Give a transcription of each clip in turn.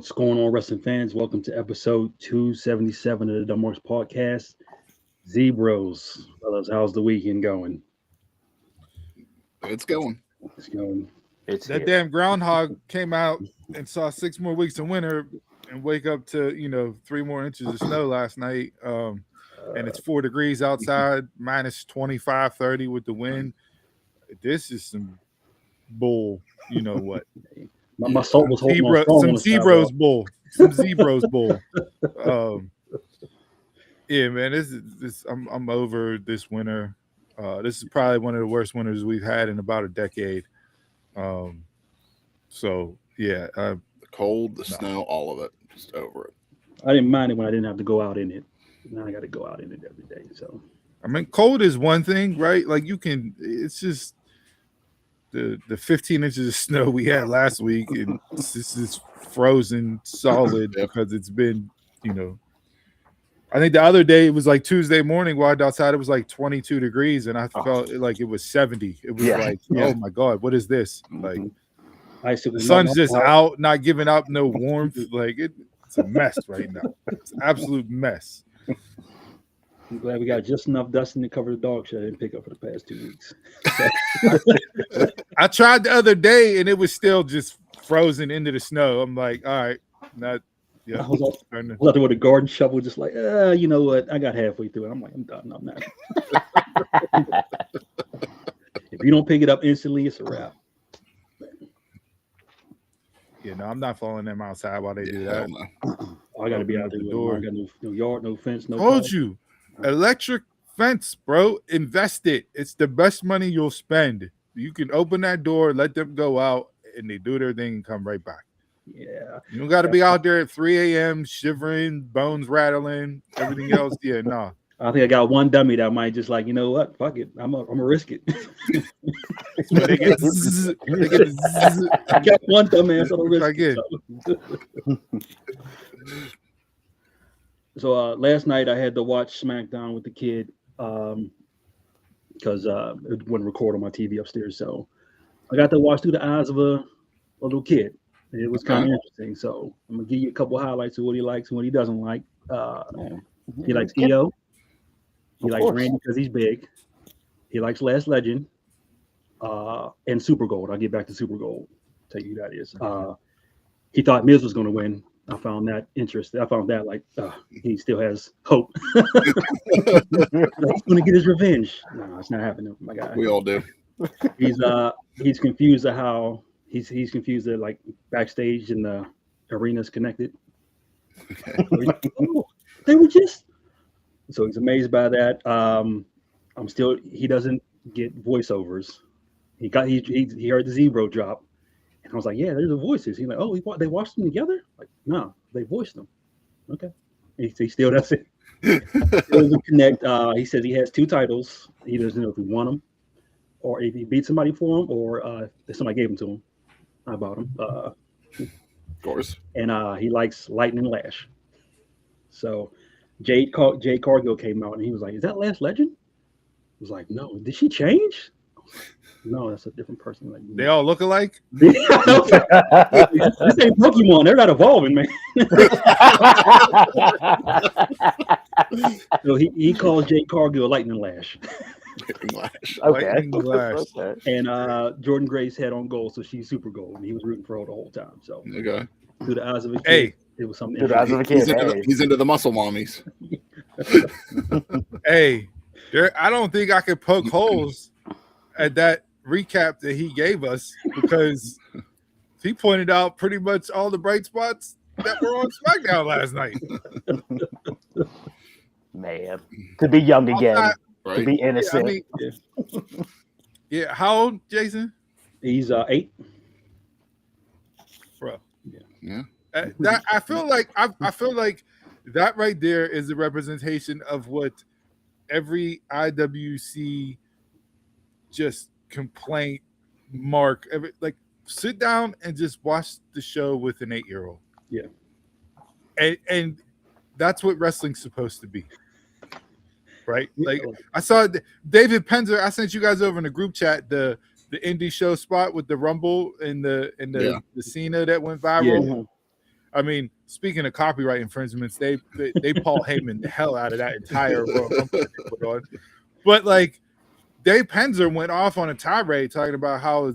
What's going on, wrestling fans? Welcome to episode 277 of the Dumbworks podcast. ZeBros, fellas, how's the weekend going? It's going. It's going. It's that here. damn groundhog came out and saw 6 more weeks of winter and wake up to 3 more inches of snow last night. And it's 4 degrees outside, minus 25, 30 with the wind. This is some bull. You know what? My soul was holding on strong some on the ZeBros sidewalk. bull. Some ZeBros bull. Yeah, man. This I'm over this winter. This is probably one of the worst winters we've had in about a decade. So yeah, The cold, the snow, all of it. Just over it. I didn't mind it when I didn't have to go out in it. Now I got to go out in it every day. So I mean, cold is one thing, right? Like it's just the 15 inches of snow we had last week, and this is frozen solid because it's been, I think the other day it was like Tuesday morning, walked outside, it was like 22 degrees, and I felt like it was 70. It was oh my God, what is this? Like the sun's just out, not giving up no warmth. Like it's a mess right now. It's an absolute mess. I'm glad we got just enough dusting to cover the dog shit I didn't pick up for the past 2 weeks. I tried the other day and it was still just frozen into the snow. I'm like, all right, not. Yeah, I was out there with a garden shovel, just like, you know what? I got halfway through it. I'm like, I'm done. I'm not. If you don't pick it up instantly, it's a wrap. Yeah, no, I'm not following them outside while they do that. No. I got to be out there. I got no yard, no fence, no. Told you, electric fence, bro. Invest it. It's the best money you'll spend. You can open that door, let them go out, and they do their thing and come right back. Yeah, you don't got to be out there at 3 a.m. shivering, bones rattling, everything else. Yeah, no. I think I got one dummy that might just like, you know what? Fuck it. I'm gonna risk it. They get zzz, I got one dumbass on the risk. So last night I had to watch SmackDown with the kid because it wouldn't record on my TV upstairs. So I got to watch through the eyes of a little kid. It was kind of interesting. So I'm gonna give you a couple highlights of what he likes and what he doesn't like. He likes EO. He likes Randy because he's big. He likes Last Legend and Super Gold. I'll get back to Super Gold. Tell you who that is. He thought Miz was going to win. I found that interesting. I found that he still has hope. He's going to get his revenge. No, it's not happening, my guy. We all do. He's confused at how he's confused that like backstage and the arena's connected. Okay. They were just. So he's amazed by that. He doesn't get voiceovers. He heard the ZeBro drop, and I was like, yeah, there's the voices. He's like, oh, they watched them together? Like, no, they voiced them. Okay. He still doesn't. Doesn't connect. He says he has 2 titles. He doesn't know if he won them, or if he beat somebody for them, or if somebody gave them to him. I bought them. Of course. And he likes Lightning Lash. So. Jade Cargill came out and he was like, "Is that Last Legend?" I was like, "No, did she change?" No, that's a different person. Like, they all look alike. This ain't Pokemon. They're not evolving, man. So he calls Jade Cargill Lightning Lash. Okay. And Jordan Grace had on gold, so she's Super Gold. And he was rooting for her the whole time. So okay. Through the eyes of a kid, it was something. He's into the muscle mommies. Hey, I don't think I could poke holes at that recap that he gave us because he pointed out pretty much all the bright spots that were on SmackDown last night. Man, to be young again, right? To be innocent. Yeah, how old, Jason? He's 8. Bro. Yeah. That I feel like that right there is a representation of what every IWC just complaint mark. Like sit down and just watch the show with an 8-year-old. Yeah. And that's what wrestling's supposed to be. Right? Like I saw David Penzer, I sent you guys over in the group chat the indie show spot with the Rumble and the Cena that went viral. Yeah. I mean, speaking of copyright infringements, they Paul Heyman the hell out of that entire Royal Rumble that they put on. But like Dave Penzer went off on a tirade talking about how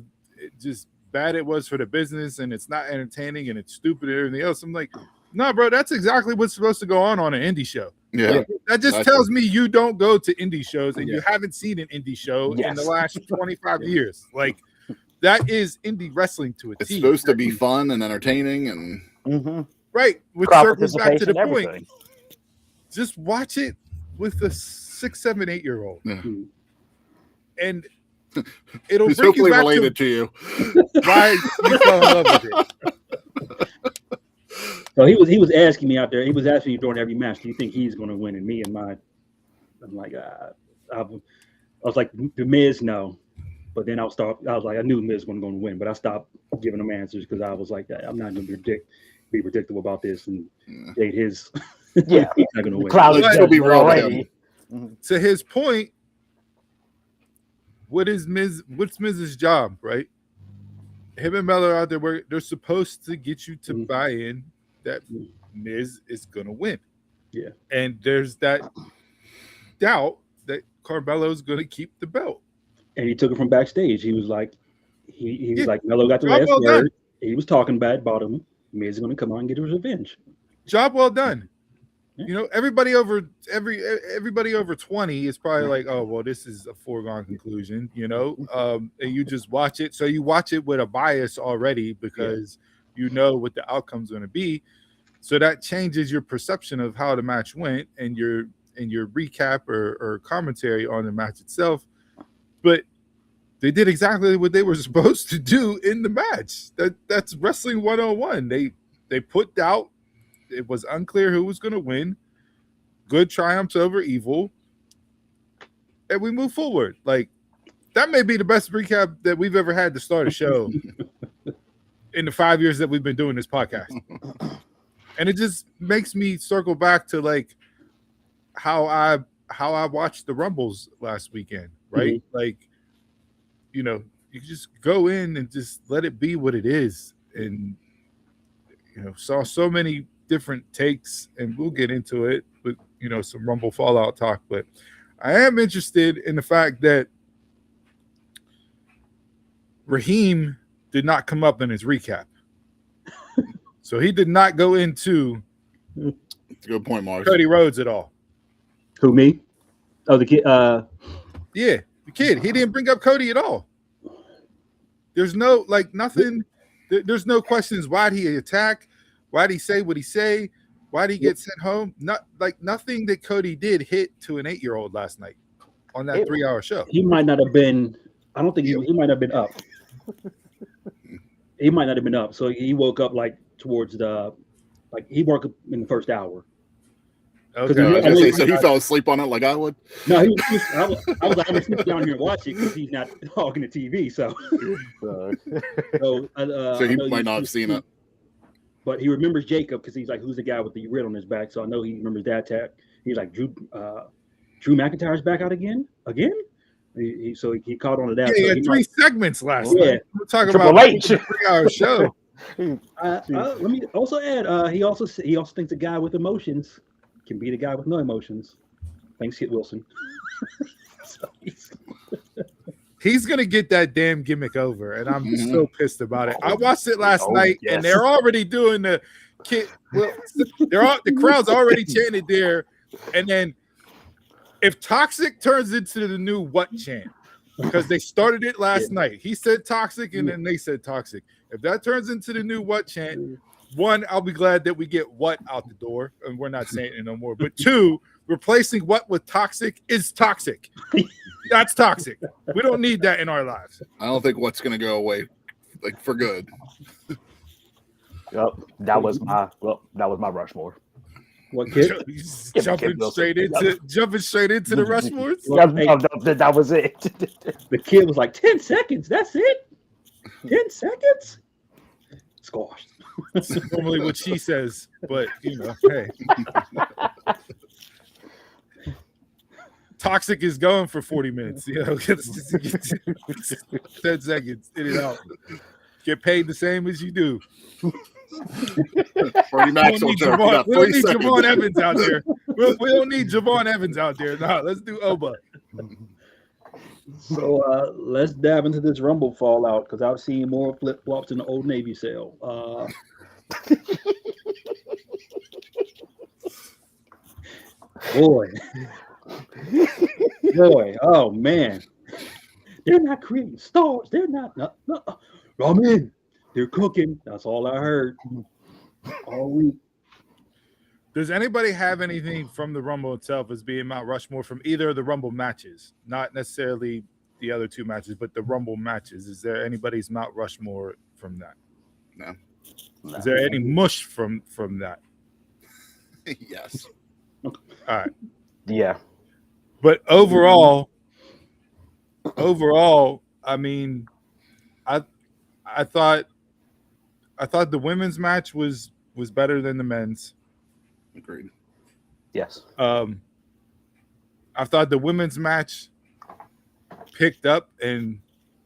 just bad it was for the business and it's not entertaining and it's stupid and everything else. I'm like, no, bro, that's exactly what's supposed to go on an indie show. Yeah. That just tells me you don't go to indie shows and you haven't seen an indie show in the last 25 years. Like, that is indie wrestling to a It's T. supposed to be fun and entertaining and right, which Crowd circles back to the point. everything. Just watch it with a 6, 7, 8-year-old, and it'll it's bring you hopefully back related to you. why you fell in love with it. So he was asking me out there. He was asking me during every match, "Do you think he's going to win?" And me and I'm like, I was like, the Miz, no. But then I was like, I knew Miz wasn't going to win, but I stopped giving him answers because I was like, I'm not going to be predictable about this and date his. Yeah, he's not going to win. Cloud It'll be real already. To his point, what's Miz's job, right? Him and Mel are out there they're supposed to get you to buy in that Miz is gonna win. Yeah. And there's that doubt that Carmelo's gonna keep the belt. And he took it from backstage. He was like, he was like, Melo got the last well word. done. He was talking bad about him. Miz is going to come out and get his revenge. Job well done. You know, everybody over 20 is probably like, oh well, this is a foregone conclusion, you know. And you just watch it. So you watch it with a bias already because you know what the outcome's going to be. So that changes your perception of how the match went and your recap or commentary on the match itself. But they did exactly what they were supposed to do in the match. That's wrestling 101. They put doubt. It was unclear who was going to win. Good triumphs over evil. And we move forward. Like, that may be the best recap that we've ever had to start a show in the 5 years that we've been doing this podcast. And it just makes me circle back to like how I watched the Rumbles last weekend, right? Mm-hmm. Like, you know, you just go in and just let it be what it is. And, you know, saw so many different takes, and we'll get into it with, you know, some Rumble Fallout talk. But I am interested in the fact that Raheem did not come up in his recap. So he did not go into That's a good point, Mars. Cody Rhodes at all. Who, me? Oh, the kid. Yeah, the kid. He didn't bring up Cody at all. There's no, like, nothing. There's no questions. Why'd he attack? Why'd he say what he say? Why'd he get sent home? Not like nothing that Cody did hit to an 8-year-old last night on that 3-hour show. He might not have been. I don't think he might not have been up. He might not have been up. So he woke up like towards he woke up in the first hour. Okay. I was gonna say, so he fell asleep on it like I would. No, I was like, I'm gonna sit down here and watch it because he's not hogging the TV. So He might not have seen it. But he remembers Jacob because he's like, who's the guy with the red on his back? So I know he remembers that tag. He's like, Drew McIntyre's back out again? So he caught on to that. Yeah, so he had 3 segments last night. We're talking Triple about H. a 3-hour show. Let me also add, he also thinks a guy with emotions can beat a guy with no emotions. Thanks, Kit Wilson. He's gonna get that damn gimmick over, and I'm so pissed about it. I watched it last night, and they're already doing the kid. Well, the crowd's already chanted there, and then if Toxic turns into the new what chant, because they started it last night. He said Toxic, and then they said Toxic. If that turns into the new what chant, 1, I'll be glad that we get what out the door, and we're not saying it no more. But 2, replacing what with toxic is toxic. That's toxic. We don't need that in our lives. I don't think what's going to go away, like, for good. Yep, that was my Rushmore. What, kid? Jumping straight into the Rushmores. That was it. The kid was like, 10 seconds. That's it. 10 seconds. Squashed. That's normally what she says, but you know, hey. Toxic is going for 40 minutes. You know, 10 seconds, in and out. Get paid the same as you do. Bernie We Maxwell don't need joke. We Javon, got we don't 3 need seconds. Javon Evans out there. We don't need Javon Evans out there. No, let's do Oba. So let's dive into this Rumble fallout because I've seen more flip flops in the Old Navy sale. Boy, oh man, they're not creating stars. They're not. Ramen, they're cooking. That's all I heard all week. Does anybody have anything from the Rumble itself as being Mount Rushmore from either of the Rumble matches? Not necessarily the other 2 matches, but the Rumble matches. Is there anybody's Mount Rushmore from that? No. Is there any mush from that? Yes. All right. Yeah. But overall, I mean, I thought the women's match was better than the men's. Agreed. Yes. I thought the women's match picked up, and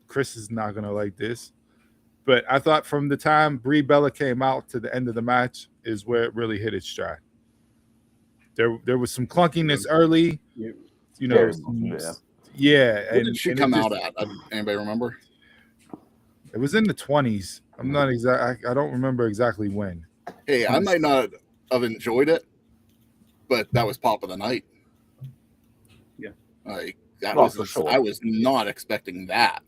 Chris is not gonna like this, but I thought from the time Brie Bella came out to the end of the match is where it really hit its stride. There was some clunkiness early, you know. Yeah. What did she come out at? Anybody remember? It was in the 20s. I'm not exact. I don't remember exactly when. Hey, I might not have enjoyed it, but that was pop of the night. Yeah. Like that Oh, was. for sure. I was not expecting that.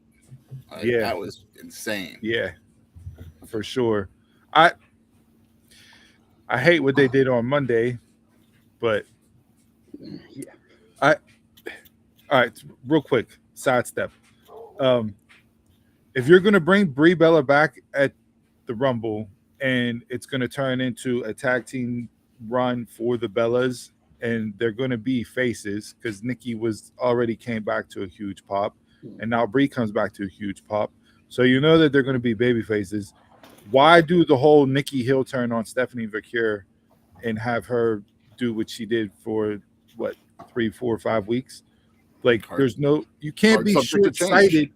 Like, Yeah. That was insane. Yeah, for sure. I hate what they did on Monday, but Yeah. all right, real quick, sidestep. If you're gonna bring Brie Bella back at the Rumble and it's gonna turn into a tag team run for the Bellas, and they're gonna be faces because Nikki was already came back to a huge pop, and now Brie comes back to a huge pop. So you know that they're gonna be baby faces. Why do the whole Nikki heel turn on Stephanie McCure and have her do what she did for 3, 4, 5 weeks? Like, there's no, you can't be short-sighted.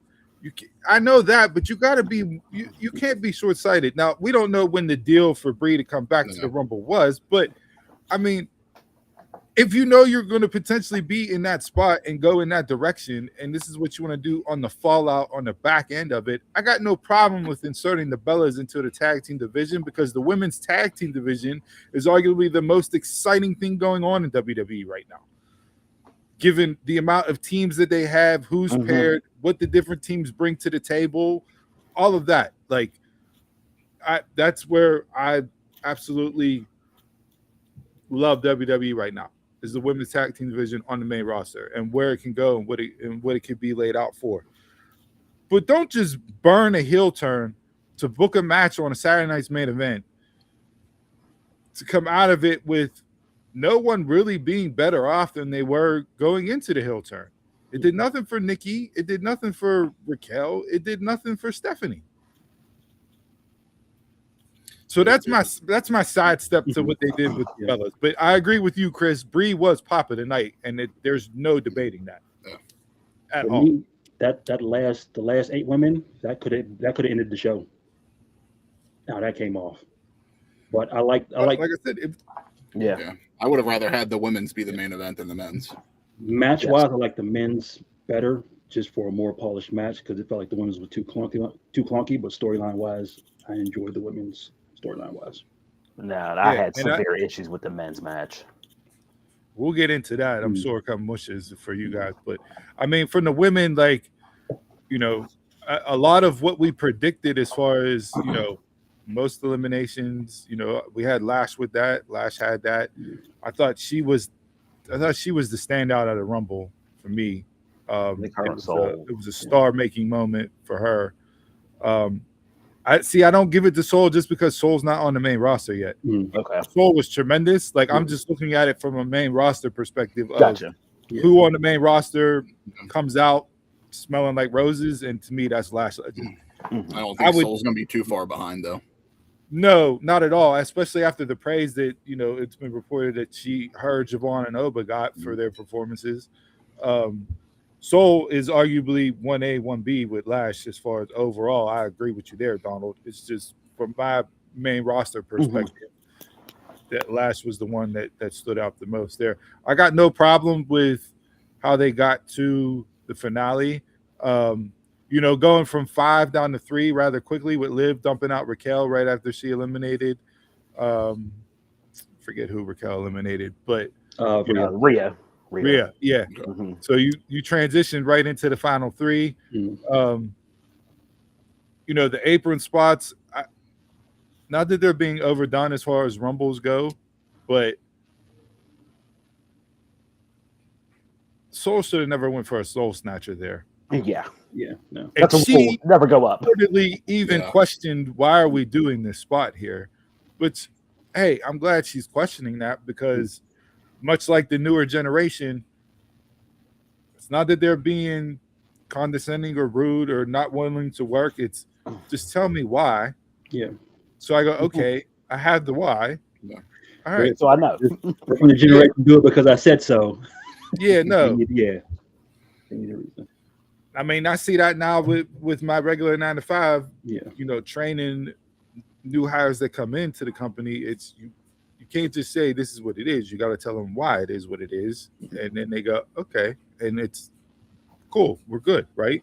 I know that, but you got to be, you can't be short-sighted. Now, we don't know when the deal for Brie to come back to the Rumble was, but I mean, if you know you're going to potentially be in that spot and go in that direction, and this is what you want to do on the fallout on the back end of it, I got no problem with inserting the Bellas into the tag team division, because the women's tag team division is arguably the most exciting thing going on in WWE right now. Given the amount of teams that they have, who's paired, what the different teams bring to the table, all of that. Like, that's where I absolutely love WWE right now, is the women's tag team division on the main roster and where it can go and what it could be laid out for. But don't just burn a heel turn to book a match on a Saturday night's main event to come out of it with no one really being better off than they were going into the heel turn. It did nothing for Nikki. It did nothing for Raquel. It did nothing for Stephanie. So that's my sidestep to what they did with the fellas. But I agree with you, Chris. Brie was pop of the night, and there's no debating that at all. Me, the last 8 women that could have ended the show. Now that came off, but I like I said, yeah. I would have rather had the women's be the main event than the men's. Match wise, I like the men's better, just for a more polished match, because it felt like the women's were too clunky. But storyline wise, I enjoyed the women's storyline wise. No, I had severe issues with the men's match. We'll get into that. I'm sure a couple mushes for you guys, but I mean, from the women, like, you know, a lot of what we predicted as far as, you know, most eliminations, you know, we had Lash with that. Lash had that. I thought she was the standout at a Rumble for me. It was a star-making moment for her. I don't give it to Soul just because Soul's not on the main roster yet. Okay. Soul was tremendous. Like, I'm just looking at it from a main roster perspective of who on the main roster comes out smelling like roses, and to me, that's Lash Legend. I don't think Soul's going to be too far behind, though. No, not at all. Especially after the praise that, you know, it's been reported that her, Javon, and Oba got for their performances. Soul is arguably 1A, 1B with Lash as far as overall. I agree with you there, Donald. It's just from main roster perspective, that Lash was the one that stood out the most there. I got no problem with how they got to the finale. Going from 5 down to 3 rather quickly with Liv dumping out Raquel right after she eliminated. Forget who Raquel eliminated, but Rhea. Yeah. Mm-hmm. So you transitioned right into the final 3. Mm-hmm. The apron spots. Not that they're being overdone as far as rumbles go, but Soul should have never went for a soul snatcher there. Yeah. No. That's a rule. Never go up. Reportedly even questioned, why are we doing this spot here? Which, hey, I'm glad she's questioning that, because much like the newer generation, it's not that they're being condescending or rude or not willing to work. It's just tell me why. Yeah. So I go, okay, I have the why. Yeah. All right. So I know. From the generation, do it because I said so. Yeah, no. Yeah. I mean, I see that now with my regular 9 to 5. Yeah. Training new hires that come into the company. It's you can't just say this is what it is. You got to tell them why it is what it is, and then they go, okay, and it's cool. We're good, right?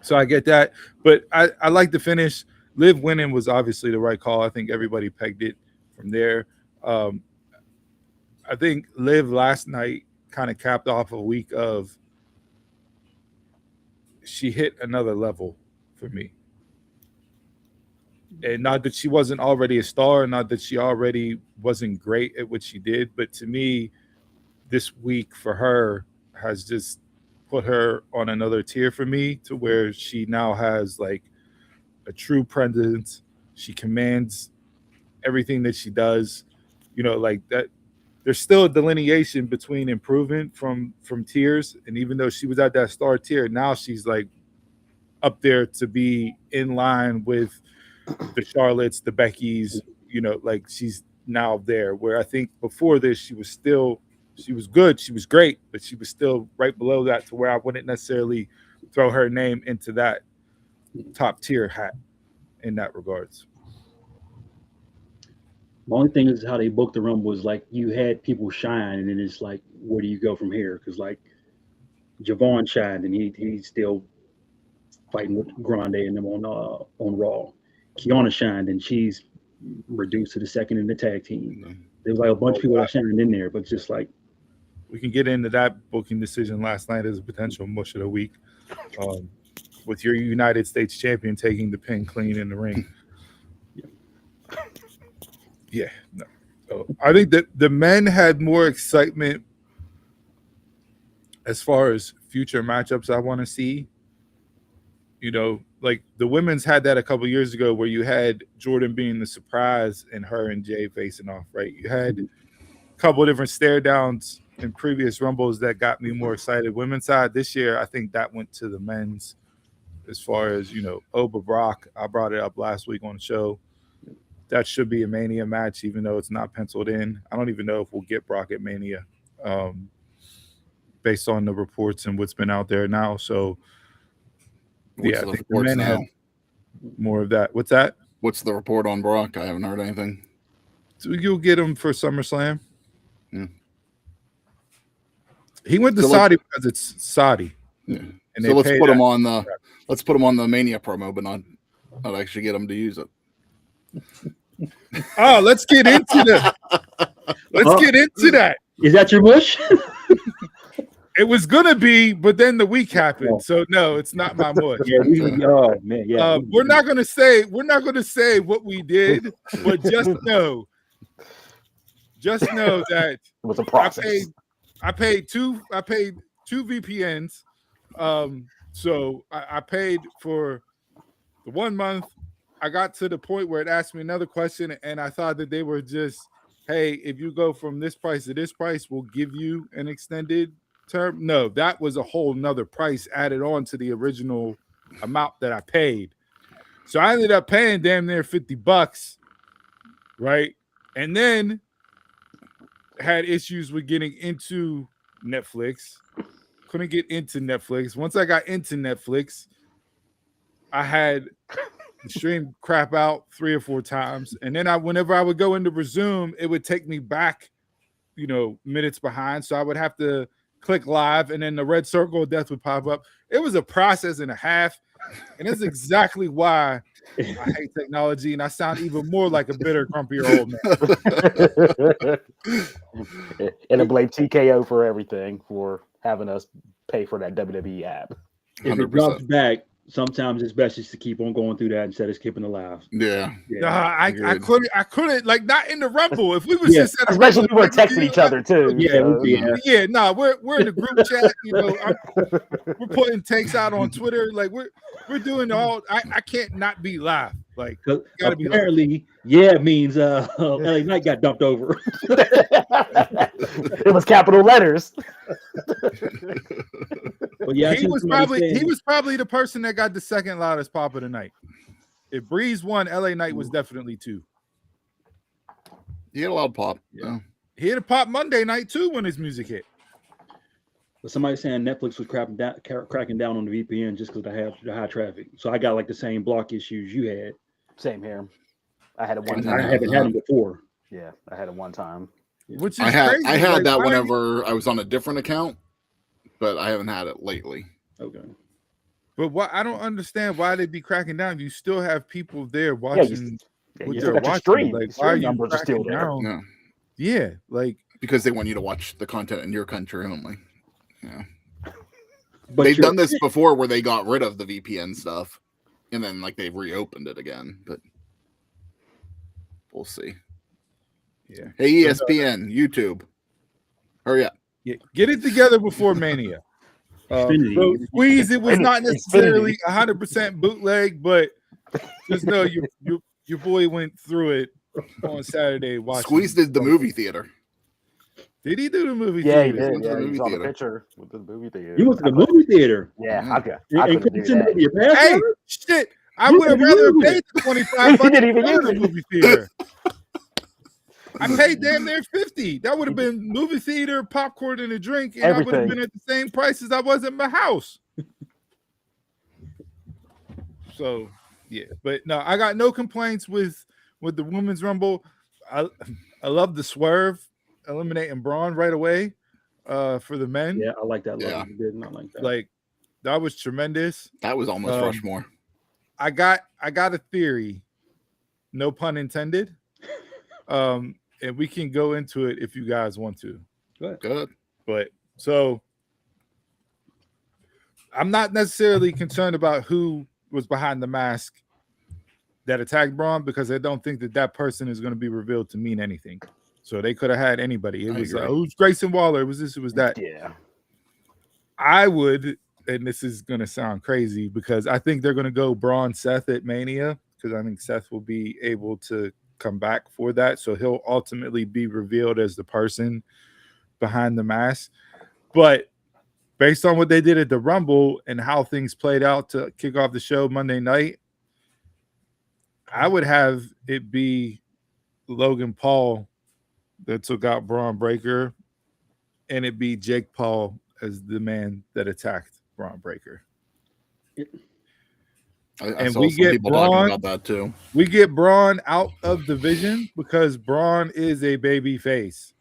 So I get that, but I like the finish. Liv winning was obviously the right call. I think everybody pegged it from there. I think Liv last night kind of capped off a week of, she hit another level for me. And not that she wasn't already a star, not that she already wasn't great at what she did, but to me, this week for her has just put her on another tier for me, to where she now has like a true presence. She commands everything that she does. Like that. There's still a delineation between improvement from tiers, and even though she was at that star tier, now she's like up there to be in line with the Charlottes, the Beckys. Like she's now there, where I think before this she was good, she was great, but she was still right below that, to where I wouldn't necessarily throw her name into that top tier hat in that regards. The only thing is how they booked the Rumble was like you had people shine, and then it's like, where do you go from here? Because like Javon shined, and he's still fighting with Grande and them on Raw. Kiana shined, and she's reduced to the second in the tag team. Mm-hmm. There was like a bunch of people that shined in there, but just like, we can get into that booking decision last night as a potential mush of the week, with your United States champion taking the pin clean in the ring. Yeah, no. So I think that the men had more excitement as far as future matchups I want to see. Like the women's had that a couple years ago, where you had Jordan being the surprise and her and Jay facing off, right? You had a couple of different stare downs in previous Rumbles that got me more excited. Women's side this year, I think that went to the men's, as far as, Oba Brock. I brought it up last week on the show. That should be a Mania match, even though it's not penciled in. I don't even know if we'll get Brock at Mania, based on the reports and what's been out there now. So, I think the men had more of that. What's that? What's the report on Brock? I haven't heard anything. So you'll get him for SummerSlam. Yeah. He went to Saudi because it's Saudi. Yeah. And so let's put him on the Mania promo, but not actually get him to use it. Oh, let's get into that. Get into that. Is that your mush? It was gonna be, but then the week happened, so no, it's not my mush. Oh man, yeah. We're not gonna say what we did, but just know that It was a process. I paid two VPNs. So I paid for the 1 month. I got to the point where it asked me another question, and I thought that they were just, hey, if you go from this price to this price, we'll give you an extended term. No, that was a whole nother price added on to the original amount that I paid. So I ended up paying damn near $50, right? And then had issues with getting into Netflix. Couldn't get into Netflix. Once I got into Netflix, I had stream crap out 3 or 4 times, and then whenever I would go into resume, it would take me back, minutes behind. So I would have to click live, and then the red circle of death would pop up. It was a process and a half, and that's exactly why I hate technology, and I sound even more like a bitter, grumpier old man. And I blame TKO for everything, for having us pay for that WWE app. 100%. If it drops back, sometimes it's best just to keep on going through that instead of skipping the live. Yeah. I couldn't like, not in the Rumble. If we was just at especially if we were texting each other too. No, we're in the group chat. We're putting takes out on Twitter. Like we're doing all. I can't not be live. Like apparently, means LA Knight got dumped over. It was capital letters. But yeah, he was probably the person that got the second loudest pop of the night. If Breeze won, LA Knight was definitely 2. He had a loud pop. Yeah. He had a pop Monday night too when his music hit. But somebody saying Netflix was cracking down on the VPN just because of the high traffic. So I got like the same block issues you had. Same here. I had it one time. I haven't had them before. Yeah, I had it one time. Which is crazy. I had that whenever I was on a different account, but I haven't had it lately. Okay. But what I don't understand why they'd be cracking down. You still have people there watching. You still got your stream. Like, why are you numbers are still there? Yeah, like because they want you to watch the content in your country only. Yeah. But they've done this before where they got rid of the VPN stuff and then like they've reopened it again, but we'll see. Yeah. Hey, ESPN, YouTube. Hurry up. Yeah. Get it together before Mania. So Squeeze, it was not necessarily 100% bootleg, but just know your boy went through it on Saturday. Squeeze did the movie theater. Did he do the movie theater? He did. Yeah, he saw the picture with the movie theater. You went to the movie theater? Yeah, I couldn't do that. Hey, shit. I would have rather paid the $25 he didn't even use the movie theater. I paid damn near $50. That would have been movie theater, popcorn, and a drink, and I would have been at the same price as I was at my house. So, yeah. But no, I got no complaints with the Women's Rumble. I love the swerve, eliminating Braun right away for the men. Yeah, I like that. Yeah. You did not like that. Like, that was tremendous. That was almost Rushmore. I got a theory, no pun intended. And we can go into it if you guys want to. Good. But so I'm not necessarily concerned about who was behind the mask that attacked Braun, because I don't think that person is going to be revealed to mean anything. So they could have had anybody. It was Grayson Waller. It was this. It was that. Yeah. I would, and this is going to sound crazy because I think they're going to go Braun Seth at Mania, because I think Seth will be able to come back for that. So he'll ultimately be revealed as the person behind the mask. But based on what they did at the Rumble and how things played out to kick off the show Monday night, I would have it be Logan Paul that took out Braun Breaker, and it be Jake Paul as the man that attacked Braun Breaker. I saw some people talking about that too. We get Braun out of division because Braun is a baby face.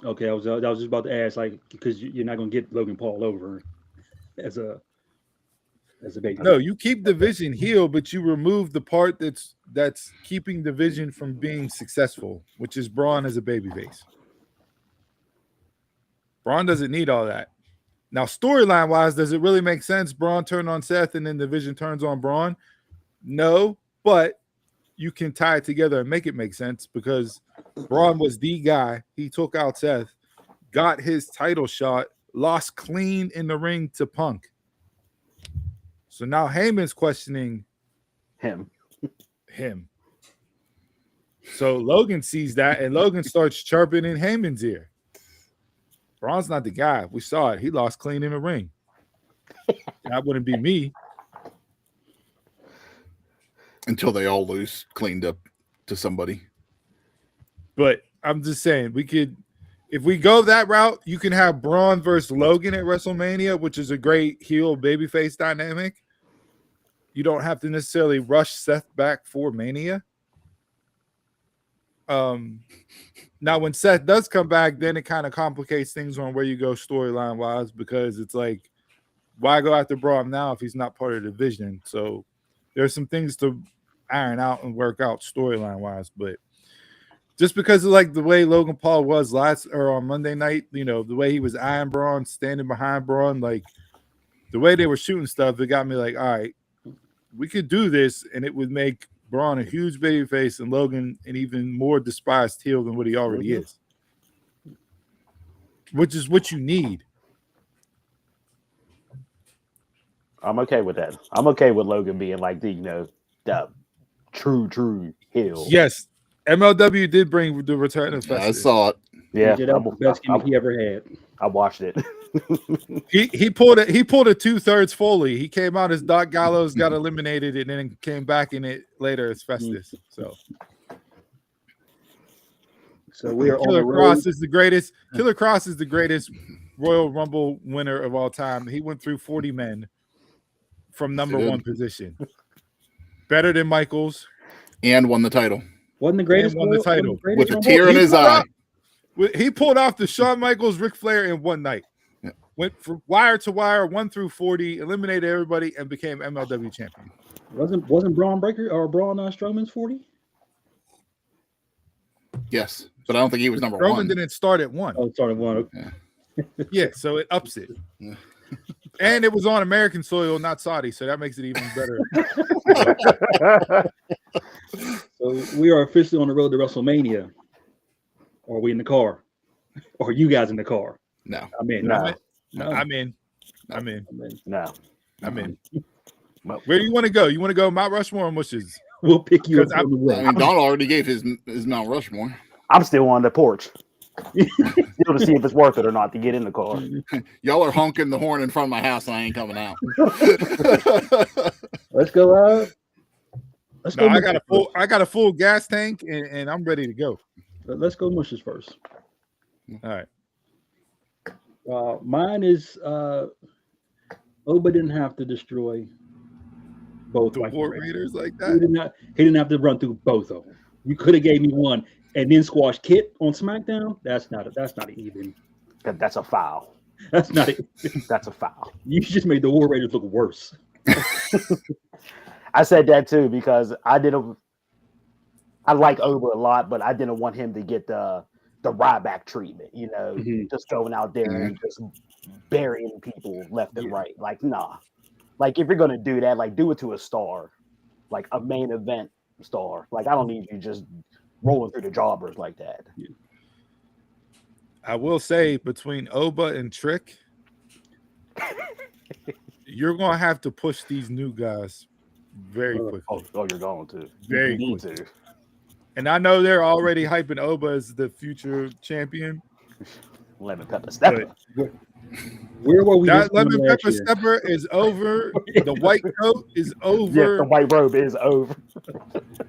Okay, I was just about to ask, like, because you're not going to get Logan Paul over as a baby. No, you keep division heel, but you remove the part that's keeping division from being successful, which is Braun as a baby face. Braun doesn't need all that. Now, storyline wise, does it really make sense? Braun turned on Seth and then division turns on Braun? No, but you can tie it together and make it make sense, because Braun was the guy. He took out Seth, got his title shot, lost clean in the ring to Punk. So now Heyman's questioning him. So Logan sees that, and Logan starts chirping in Heyman's ear. Braun's not the guy. We saw it. He lost clean in the ring. That wouldn't be me. Until they all lose cleaned up to somebody. But I'm just saying, if we go that route, you can have Braun versus Logan at WrestleMania, which is a great heel babyface dynamic. you don't have to necessarily rush Seth back for Mania. Now when Seth does come back, then it kind of complicates things on where you go storyline wise, because it's like, why go after Braun now if he's not part of the division? So there's some things to iron out and work out storyline wise, but just because of like the way Logan Paul was on Monday night, you know, the way he was eyeing Braun, standing behind Braun, like the way they were shooting stuff, it got me like, all right, we could do this, and it would make Braun a huge babyface and Logan an even more despised heel than what he already is, which is what you need. I'm okay with that. I'm okay with Logan being like the, you know, the true heel. Yes, MLW did bring the return of Festus. I saw it. Yeah, That was the best gimmick he ever had. I watched it. He pulled a 2/3 Foley. He came out as Doc Gallows, got eliminated, and then came back in it later as Festus. So we are Killer on the Cross road. is the greatest. Killer Cross is the greatest Royal Rumble winner of all time. He went through 40 men from number one position. Better than Michaels. And won the title. Wasn't the greatest. Won the title. With a tear in his eye. He pulled off the Shawn Michaels, Ric Flair in one night. Yeah. Went from wire to wire, 1 through 40, eliminated everybody, and became MLW champion. Wasn't Braun Breaker or Braun Strowman's 40? Yes, but I don't think he was number Strowman one. didn't start at 1. Oh, started one. Yeah, so it ups it. Yeah. And it was on American soil, not Saudi, so that makes it even better. So we are officially on the road to WrestleMania. Or are we in the car? Or are you guys in the car? No. I'm in. No. I'm in. No. Where do you want to go? You want to go Mount Rushmore or Mushes? We'll pick you up 'Cause on the way. I mean, Don already gave his Mount Rushmore. I'm still on the porch. Still to see if it's worth it or not to get in the car. Y'all are honking the horn in front of my house, and I ain't coming out. Let's go out. Let's No, go. I got a full gas tank and I'm ready to go. Let's go mushes first. All right. Mine is Oba didn't have to destroy both The War Raiders like He that. didn't have to run through both of them. You could have gave me one and then squash Kit on SmackDown. That's not even. That's a foul. That's not it. That's a foul. You just made the War Raiders look worse. I said that too because I like Oba a lot, but I didn't want him to get the Ryback treatment, you know, just going out there and just burying people left and right. Like, nah. Like, if you're gonna do that, like, do it to a star, like a main event star. Like, I don't need you just rolling through the jobbers like that. I will say between Oba and Trick, you're gonna have to push these new guys very quickly. Oh, you're going to. Very you need quickly. to. And I know they're already hyping Oba as the future champion. Lemon pepper stepper. Where were we? That lemon pepper stepper is over. The white coat is over. Yeah, the white robe is over.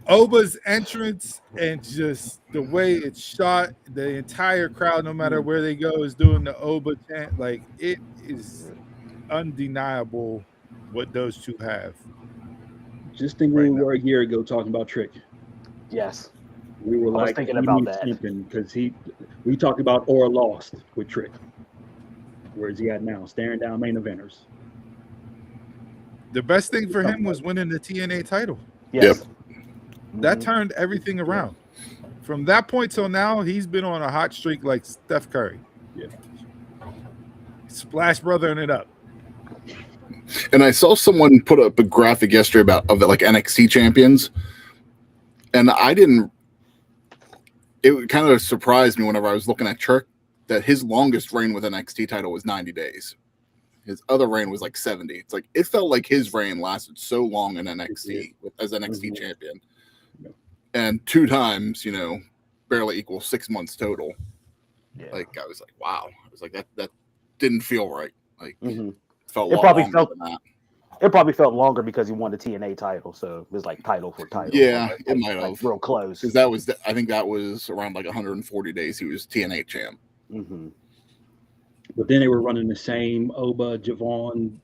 Oba's entrance and just the way it's shot, the entire crowd, no matter where they go, is doing the Oba chant. Like, it is undeniable what those two have. Just think where we were a year ago talking about Trick. Yes. We were like thinking about that because we talked about or lost with Trick. Where's he at now? Staring down main eventers. The best thing for him was winning the TNA title. Yes. Yep. That turned everything around. From that point till now, he's been on a hot streak like Steph Curry. Yeah. Splash Brothering it up. And I saw someone put up a graphic yesterday of the, like, NXT champions, and it kind of surprised me whenever I was looking at Trick that his longest reign with NXT title was 90 days. His other reign was like 70. It's like it felt like his reign lasted so long in NXT as NXT champion, and 2 times, barely equals 6 months total. Yeah. Like, I was like, wow. I was like, that didn't feel right. Like, felt a lot longer than that. It probably felt longer because he won the TNA title, so it was like title for title. Yeah, it might have real close because I think that was around like 140 days. He was TNA champ. But then they were running the same Oba Javon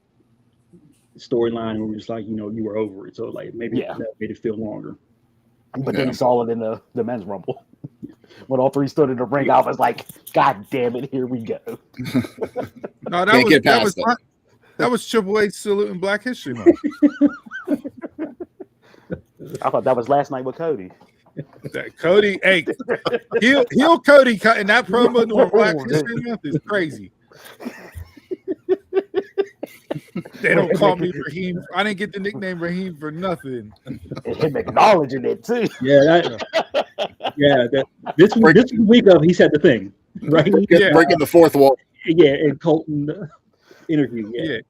storyline, and we're just like, you were over it. So like maybe Yeah. that made it feel longer. But then he saw it in the men's rumble. When all three stood in the ring, I was like, God damn it, here we go. No, Can't get past it. that was Triple H saluting Black History Month. I thought that was last night with Cody. That Cody, hey, heel Cody cutting that promo during Black History Month is crazy. They don't call me Raheem. I didn't get the nickname Raheem for nothing. And him acknowledging it too. This was the week of he said the thing, right? Breaking the fourth wall. Yeah, and Colton interview.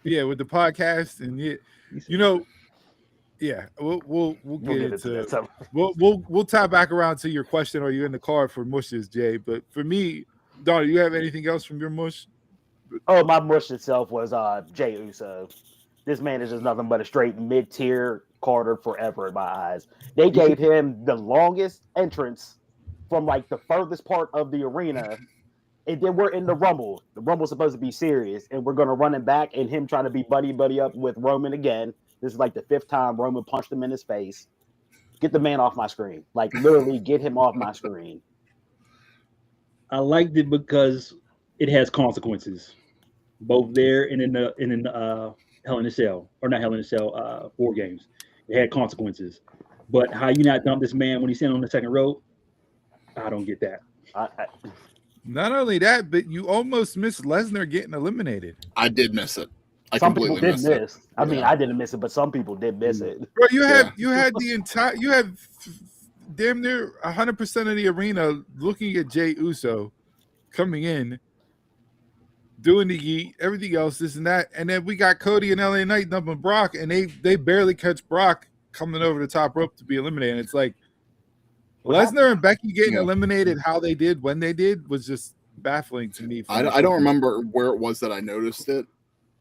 Yeah, with the podcast and we'll get into that. We'll tie back around to your question. Are you in the car for mushes, Jay? But for me, Don, do you have anything else from your mush? Oh, my mush itself was Jey Uso. This man is just nothing but a straight mid-tier Carter forever in my eyes. They gave him the longest entrance from like the furthest part of the arena, and then we're in the Rumble. The Rumble's supposed to be serious, and we're gonna run him back and him trying to be buddy up with Roman again. This is like the 5th time Roman punched him in his face. Get the man off my screen. Like literally get him off my screen. I liked it because it has consequences, both there and in the Hell in a Cell, or not Hell in a Cell, War Games. It had consequences. But how you not dump this man when he's sitting on the second row? I don't get that. Not only that, but you almost missed Lesnar getting eliminated. I did miss it. Some people did miss. I mean, I didn't miss it, but some people did miss it. Bro, you had the entire damn near 100% of the arena looking at Jey Uso coming in, doing the yeet, everything else, this and that, and then we got Cody and LA Knight dumping Brock, and they barely catch Brock coming over the top rope to be eliminated. It's like Lesnar and Becky getting eliminated how they did when they did was just baffling to me. I don't remember where it was that I noticed it,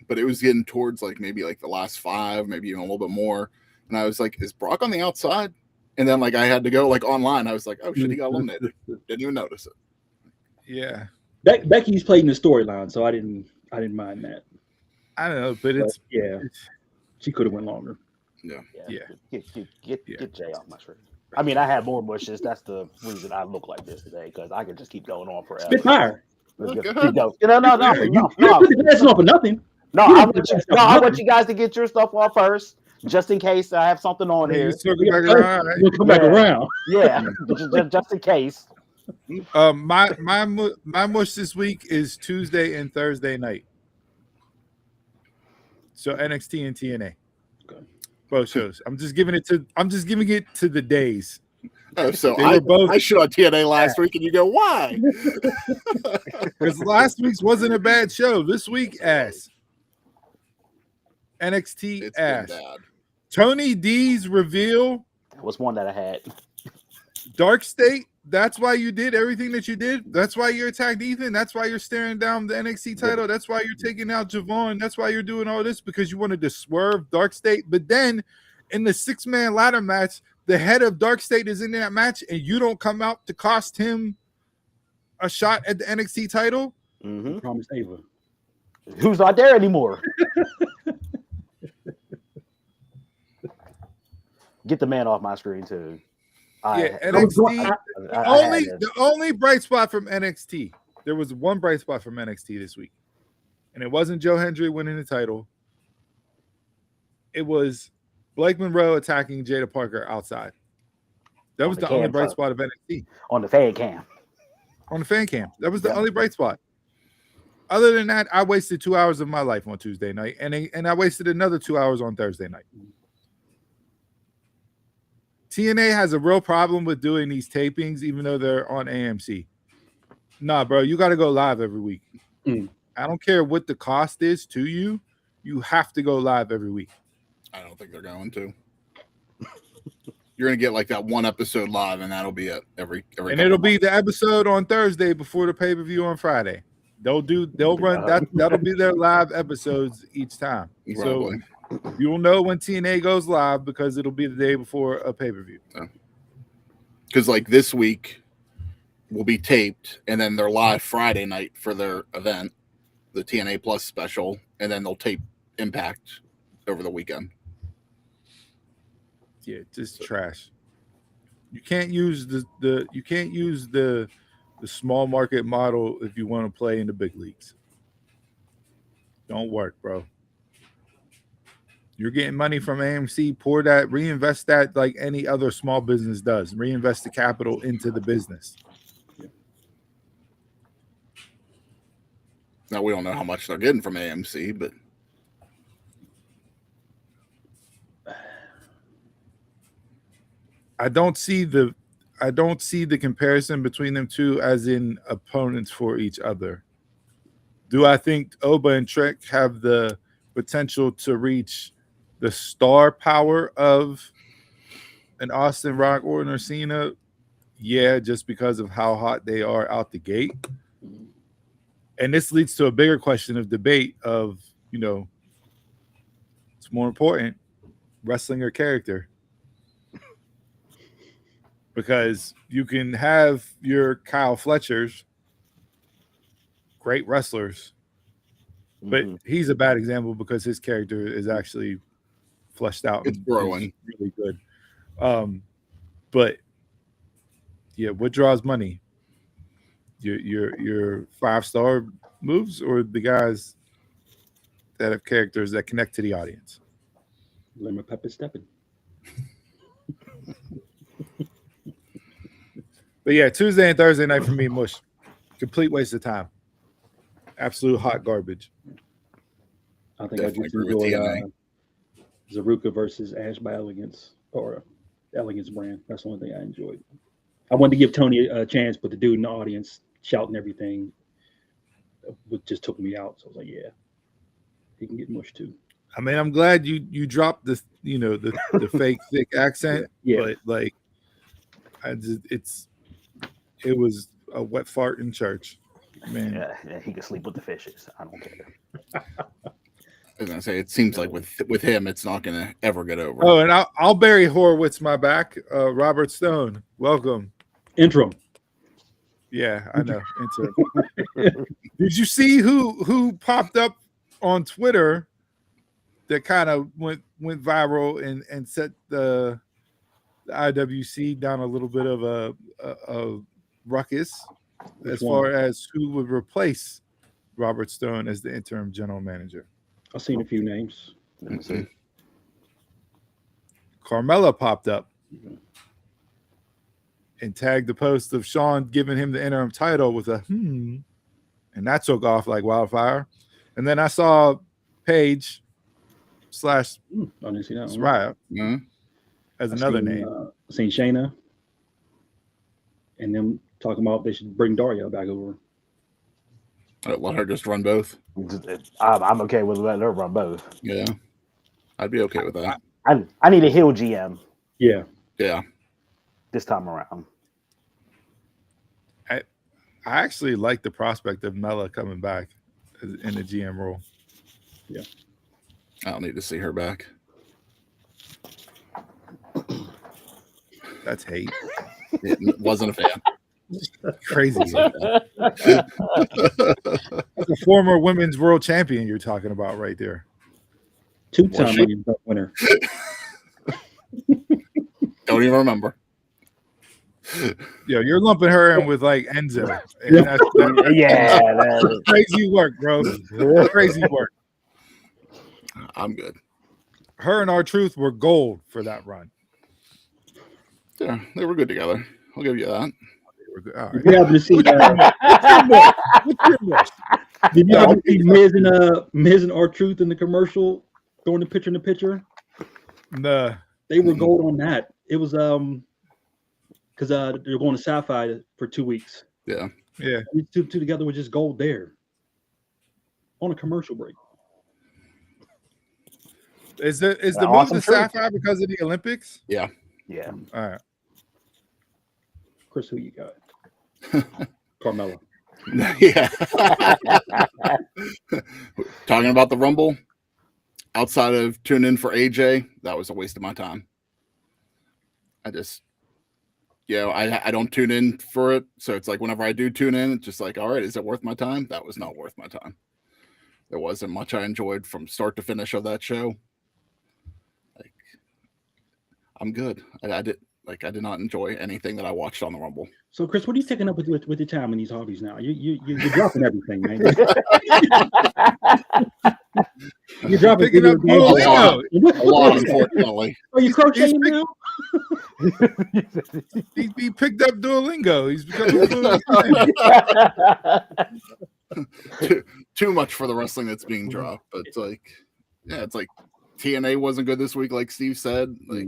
but it was getting towards maybe the last 5, maybe even a little bit more, and I was like, is Brock on the outside? And then I had to go online. I was like, oh shit, he got eliminated. Didn't even notice it. Yeah. Becky's played in the storyline, so I didn't mind that. I don't know, but it's she could have went longer. Yeah. Get Jay off my screen. I mean, I had more mushes. That's the reason I look like this today, because I could just keep going on forever. Spit fire. No. You put the glasses on for nothing. No, I want you guys to get your stuff off first, just in case I have something on here. We'll come back around. Yeah, just in case. My mush this week is Tuesday and Thursday night. So NXT and TNA. Okay. Both shows. I'm just giving it to the days. Oh, so I shot on TNA last week, and you go, why? Because last week's wasn't a bad show. This week, ass. NXT It's ass. been bad. Tony D's reveal was one that I had. Dark State. That's why you did everything that you did. That's why you attacked Ethan. That's why you're staring down the NXT title. That's why you're taking out Javon. That's why you're doing all this, because you wanted to swerve Dark State. But then in the 6-man ladder match, the head of Dark State is in that match, and you don't come out to cost him a shot at the NXT title. Mm-hmm. Promise Ava. Who's not there anymore? Get the man off my screen too. NXT. The only bright spot from NXT. There was one bright spot from NXT this week, and it wasn't Joe Hendry winning the title. It was Blake Monroe attacking Jada Parker outside. That was the only bright spot of NXT. On the fan cam. On the fan cam. That was the only bright spot. Other than that, I wasted 2 hours of my life on Tuesday night, and I wasted another 2 hours on Thursday night. TNA has a real problem with doing these tapings, even though they're on AMC. Nah, bro, you got to go live every week. I don't care what the cost is to you. You have to go live every week. I don't think they're going to. You're going to get that one episode live, and that'll be it every and it'll be the episode on Thursday before the pay-per-view on Friday. They'll run that. That'll be their live episodes each time. Probably. So you'll know when TNA goes live because it'll be the day before a pay-per-view. Because this week will be taped, and then they're live Friday night for their event, the TNA Plus special, and then they'll tape Impact over the weekend. Yeah, just trash. You can't use the small market model if you want to play in the big leagues. Don't work, bro. You're getting money from AMC, reinvest that like any other small business does. Reinvest the capital into the business. Now we don't know how much they're getting from AMC, but I don't see the comparison between them two as in opponents for each other. Do I think Oba and Trek have the potential to reach the star power of an Austin, Rock, Orton, or Cena? Yeah, just because of how hot they are out the gate. And this leads to a bigger question of debate of, it's more important, wrestling or character. Because you can have your Kyle Fletchers, great wrestlers, but he's a bad example because his character is actually fleshed out. It's growing. Really good. But yeah, what draws money? Your 5-star moves or the guys that have characters that connect to the audience? Lemon pepper stepping. But yeah, Tuesday and Thursday night for me, mush. Complete waste of time. Absolute hot garbage. I think Definitely I just agree with enjoyed Zaruka versus Ash by Elegance or Elegance brand. That's the only thing I enjoyed. I wanted to give Tony a chance, but the dude in the audience shouting everything just took me out. So I was like, yeah, he can get mushed too. I mean, I'm glad you dropped the the fake thick accent, but like, it was a wet fart in church, man. Yeah, he can sleep with the fishes. I don't care. I was gonna say, it seems like with him, it's not gonna ever get over. Oh, and I'll Barry Horowitz my back. Robert Stone, welcome. Interim. Yeah, I know. Interim. Did you see who popped up on Twitter that kind of went viral and set the IWC down a little bit of a ruckus as far as who would replace Robert Stone as the interim general manager? I've seen a few names. Carmella popped up and tagged the post of Sean giving him the interim title with a and that took off like wildfire. And then I saw Paige / I didn't see that Soraya as another name. Seen Shayna and them talking about they should bring Daria back over. Let her just run both. I'm okay with letting her run both. Yeah, I'd be okay with that. I need a heel GM. Yeah. This time around. I actually like the prospect of Mella coming back in the GM role. Yeah. I don't need to see her back. That's hate. Wasn't a fan. Crazy. That's a former women's world champion you're talking about right there. 2-time Money in the Bank winner. Don't even remember. Yo, you're lumping her in with like Enzo. That's crazy work, bro. Crazy work. I'm good. Her and R-Truth were gold for that run. Yeah, they were good together. I'll give you that. All right. You happen to see did you ever see Miz and R-Truth in the commercial throwing the picture in the picture? Nah. They were gold on that. It was because they're going to Sci-Fi for 2 weeks. Yeah. These two together were just gold there on a commercial break. Is the move to Sci-Fi because of the Olympics? Yeah. All right. Chris, who you got? Carmella. Yeah. Talking about the Rumble, outside of tuning in for AJ, that was a waste of my time. I just, I don't tune in for it. So it's like whenever I do tune in, it's just like, all right, is it worth my time? That was not worth my time. There wasn't much I enjoyed from start to finish of that show. I'm good. I did not enjoy anything that I watched on the Rumble. So, Chris, what are you taking up with your time in these hobbies now? You're dropping everything, man. You're dropping Picking up a lot, unfortunately. Are you crocheting now? He picked up Duolingo. He's becoming fluent. Too much for the wrestling that's being dropped. But it's like TNA wasn't good this week, like Steve said. Like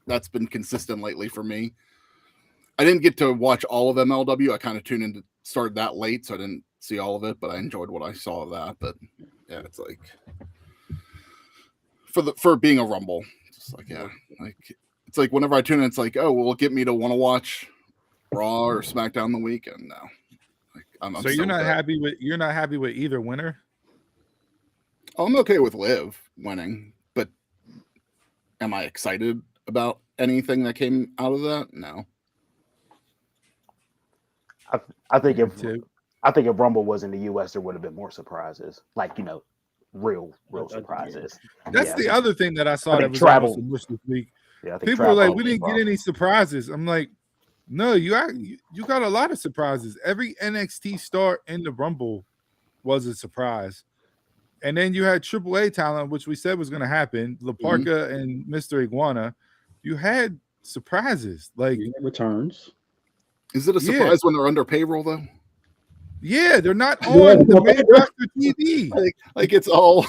that's been consistent lately for me. I didn't get to watch all of MLW. I kind of started that late, so I didn't see all of it, but I enjoyed what I saw of that. But yeah, it's like for being a Rumble, just like it's like whenever I tune in, it's like, oh, well, get me to want to watch Raw or SmackDown the weekend now. Like, I'm so you're not happy with either winner? I'm okay with Liv winning, but am I excited about anything that came out of that? No. I think if Rumble was in the US, there would have been more surprises, like real surprises. That's the other thing that I saw that was travel this week. Yeah, people were like, we didn't get any surprises. I'm like, no, you got a lot of surprises. Every NXT star in the Rumble was a surprise. And then you had AAA talent, which we said was going to happen. La Parka and Mr. Iguana. You had surprises. Like returns. Is it a surprise when they're under payroll, though? Yeah, they're not on the main roster TV. Like it's all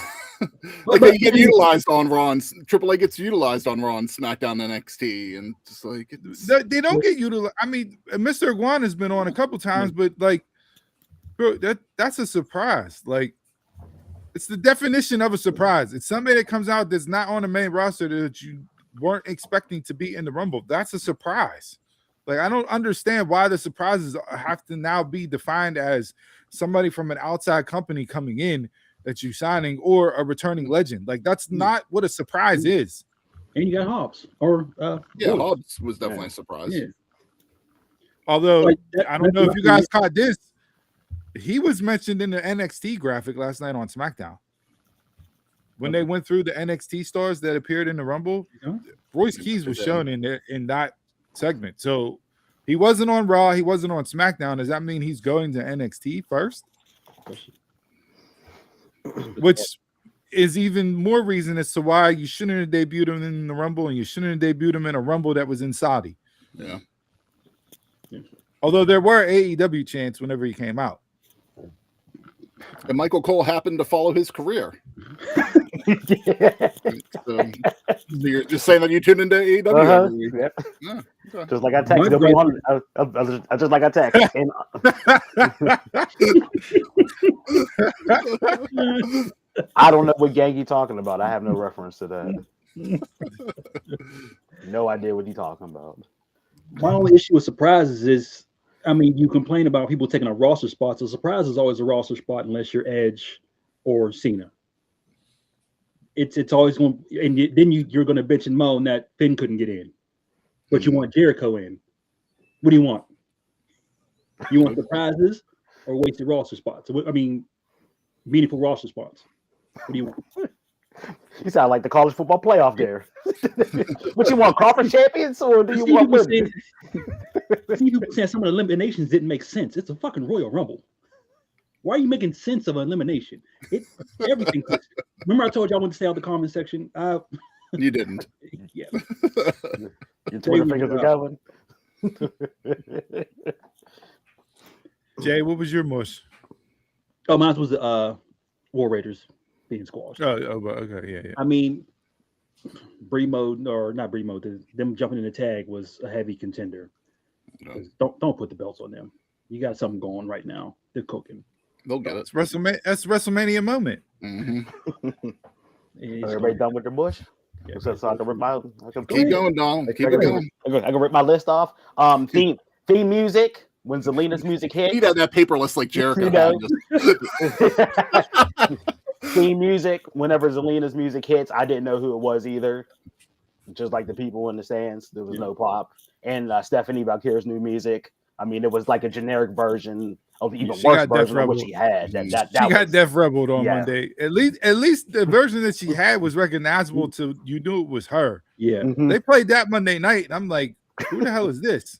like they get utilized on Raw. And AAA gets utilized on Raw and SmackDown and NXT, and just like they don't get utilized. I mean, Mr. Iguana has been on a couple times, but like, bro, that's a surprise. Like, it's the definition of a surprise. It's somebody that comes out that's not on the main roster that you weren't expecting to be in the Rumble. That's a surprise. Like, I don't understand why the surprises have to now be defined as somebody from an outside company coming in that you're signing or a returning legend. Like, that's not what a surprise is. And you got Hobbs. Hobbs was definitely a surprise. Yeah. Although, I don't know if you guys caught this. He was mentioned in the NXT graphic last night on SmackDown. When they went through the NXT stars that appeared in the Rumble, Royce Keys was shown in that segment. So he wasn't on Raw, he wasn't on SmackDown. Does that mean he's going to NXT first? Which is even more reason as to why you shouldn't have debuted him in the Rumble, and you shouldn't have debuted him in a Rumble that was in Saudi. Yeah. Although there were AEW chants whenever he came out. And Michael Cole happened to follow his career. So you're just saying that you tuned into AEW. Yep. Yeah. Just like I texted him. Just like I texted. I don't know what gang you talking about. I have no reference to that. No idea what you talking about. My only issue with surprises is, I mean, you complain about people taking a roster spot. So surprise is always a roster spot unless you're Edge or Cena. It's always going, and then you're going to bitch and moan that Finn couldn't get in, but you want Jericho in. What do you want? You want surprises or wasted roster spots? I mean, meaningful roster spots. What do you want? You sound like the college football playoff there. What you want, conference champions, or do you want women? People saying some of the eliminations didn't make sense. It's a fucking Royal Rumble. Why are you making sense of an elimination? Everything. Remember I told you I wanted to stay out the comment section? You didn't. Yeah. Your Twitter fingers are going. Jay, what was your mush? Oh, mine was the War Raiders being squashed. Oh, okay, yeah. I mean, them jumping in the tag was a heavy contender. No. Don't put the belts on them. You got something going right now. They're cooking. They'll get it. That's WrestleMania moment. Mm-hmm. Everybody done with their bush? Yeah, so I can rip my. Keep going, Donald. Keep it going. I can rip my list off. Theme music. When Zelina's music hits, you that paper list like Jericho. Theme music. Whenever Zelina's music hits, I didn't know who it was either. Just like the people in the stands, there was no pop. And Stephanie Valkyria's new music. I mean, it was like a generic version of the even worse version of what she had. She got Def Rebelled on Monday. At least the version that she had was recognizable to you knew it was her. Yeah. Mhm. They played that Monday night, and I'm like, who the hell is this?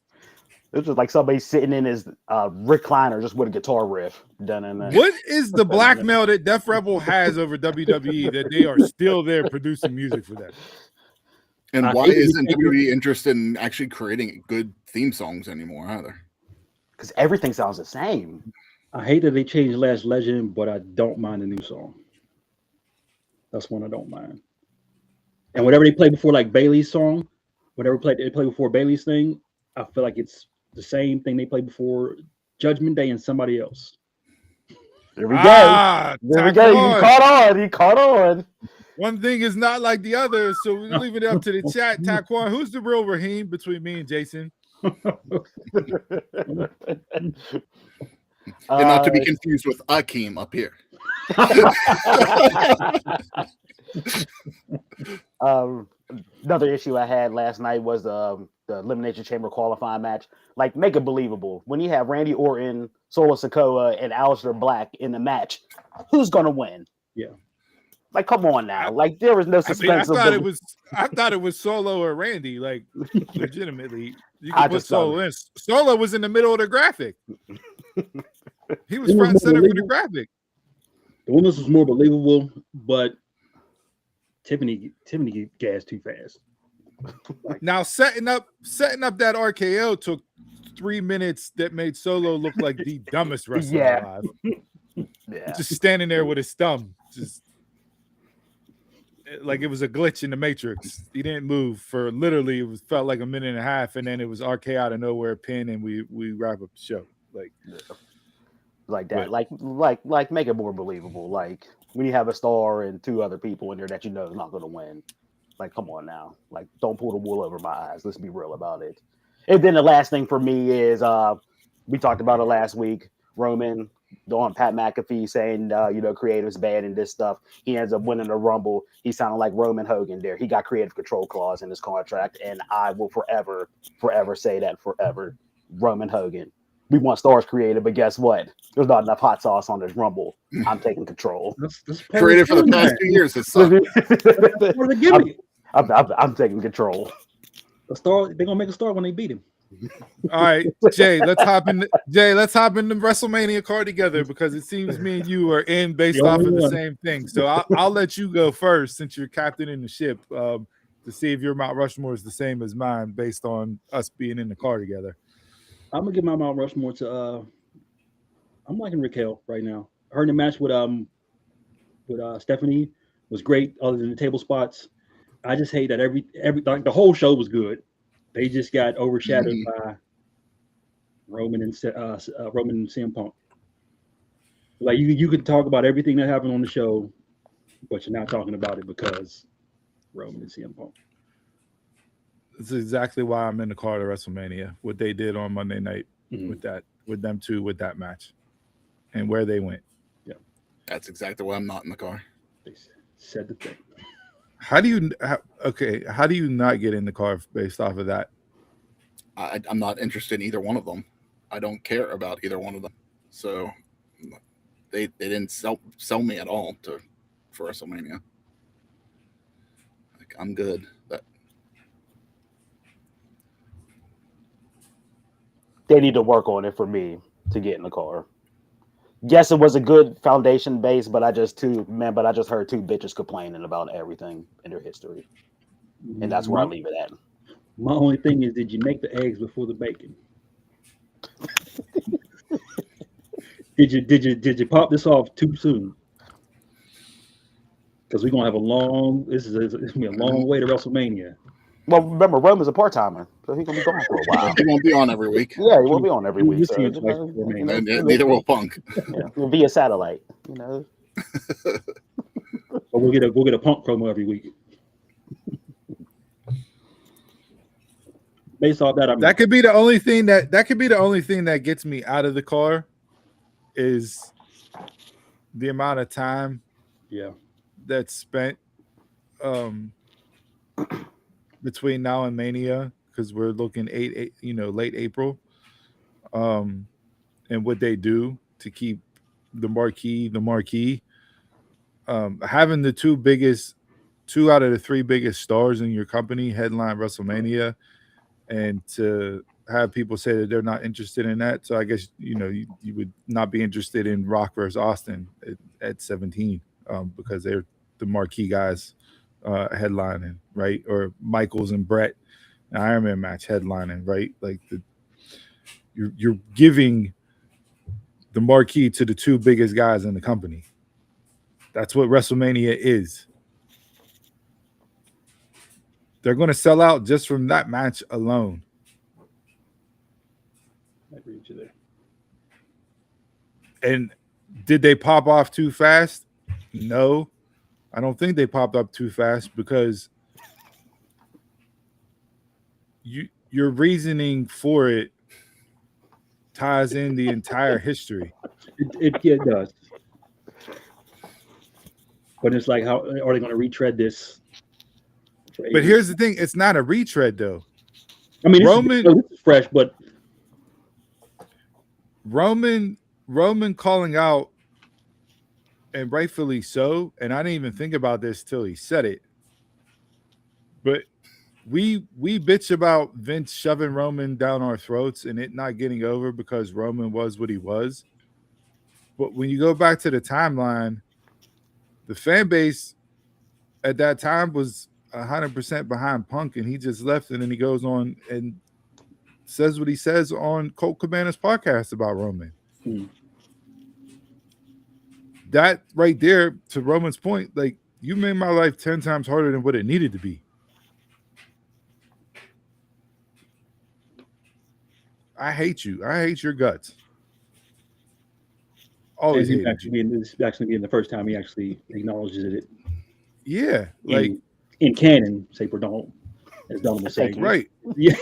It's just like somebody sitting in his recliner just with a guitar riff. What is the blackmail that Def Rebel has over WWE that they are still there producing music for them? And why isn't WWE interested in actually creating good theme songs anymore either? Because everything sounds the same. I hate that they changed Last Legend, but I don't mind the new song. That's one I don't mind. And whatever they play before, like Bailey's song, whatever they play before Bailey's thing, I feel like it's the same thing they played before Judgment Day and somebody else. There we go. There we go. You caught on. One thing is not like the other, so we're leaving it up to the chat. Taquan, who's the real Raheem between me and Jason? And not to be confused with Akeem up here. Another issue I had last night was the Elimination Chamber qualifying match. Like, make it believable. When you have Randy Orton, Solo Sikoa, and Aleister Black in the match, who's going to win? Yeah. Like, come on now. Like, there was no suspense. I thought it was Solo or Randy. Like, legitimately, you can put Solo in. Solo was in the middle of the graphic. He was front and center for the graphic. The women's was more believable, but Tiffany gassed too fast. Now setting up that RKO took 3 minutes that made Solo look like the dumbest wrestler alive. Yeah. Just standing there with his thumb, just like it was a glitch in the Matrix. He didn't move for literally felt like a minute and a half, and then it was RK out of nowhere pin, and we wrap up the show. Like that. Like make it more believable. Like when you have a star and 2 other people in there that you know is not going to win. Like, come on now. Like, don't pull the wool over my eyes. Let's be real about it. And then the last thing for me is we talked about it last week. Roman on Pat McAfee saying, creative's bad and this stuff. He ends up winning the Rumble. He sounded like Roman Hogan there. He got creative control clause in his contract, and I will forever say that forever. Roman Hogan. We want stars created, but guess what? There's not enough hot sauce on this Rumble. I'm taking control. That's created for the past 2 years. It's I'm taking control. They're gonna make a star when they beat him. All right, Jay, let's hop in. Let's hop in the WrestleMania card together because it seems me and you are in based off of the same thing. So I'll let you go first since you're captain in the ship to see if your Mount Rushmore is the same as mine based on us being in the car together. I'm gonna give my Mount Rushmore to. I'm liking Raquel right now. Her in the match with Stephanie was great, other than the table spots. I just hate that every like the whole show was good. They just got overshadowed by Roman and CM Punk. Like you can talk about everything that happened on the show, but you're not talking about it because Roman and CM Punk. This is exactly why I'm in the car to WrestleMania. What they did on Monday night with them two, with that match, and where they went. Yeah, that's exactly why I'm not in the car. They said the thing. How do you not get in the car based off of that? I'm not interested in either one of them. I don't care about either one of them. So they didn't sell me at all for WrestleMania. Like, I'm good. They need to work on it for me to get in the car. Yes, it was a good foundation base, but I just heard 2 bitches complaining about everything in their history. And that's where I leave it at. My only thing is, did you make the eggs before the bacon? Did you pop this off too soon? Because we're gonna have it's gonna be a long way to WrestleMania. Well, remember, Roman's a part-timer, so he's gonna be gone for a while. He won't be on every week. Yeah, he won't be on every week. So, neither will Punk. Via satellite, But we'll get a Punk promo every week. Based off that, that could be the only thing that gets me out of the car is the amount of time that's spent between now and Mania, because we're looking late April, and what they do to keep the marquee. Having the two biggest 2 out of the 3 biggest stars in your company headline WrestleMania, and to have people say that they're not interested in that. So I guess, you would not be interested in Rock versus Austin at 17 because they're the marquee guys headlining, right? Or Michaels and Brett, an Iron Man match headlining, right? Like you're giving the marquee to the 2 biggest guys in the company. That's what WrestleMania is. They're going to sell out just from that match alone. I agree with you there. And did they pop off too fast? No, I don't think they popped up too fast because your reasoning for it ties in the entire history. It does. But it's like, how are they going to retread this? But here's the thing: it's not a retread, though. I mean, this is fresh, but Roman calling out, and rightfully so. And I didn't even think about this till he said it. But we bitch about Vince shoving Roman down our throats and it not getting over because Roman was what he was. But when you go back to the timeline, the fan base at that time was 100% behind Punk, and he just left, and then he goes on and says what he says on Colt Cabana's podcast about Roman. That right there, to Roman's point, like, you made my life 10 times harder than what it needed to be. I hate you. I hate your guts. Always hated you. This actually being the first time he actually acknowledges it. Yeah, like in canon, say for don't, as Don was saying. Right. Yeah.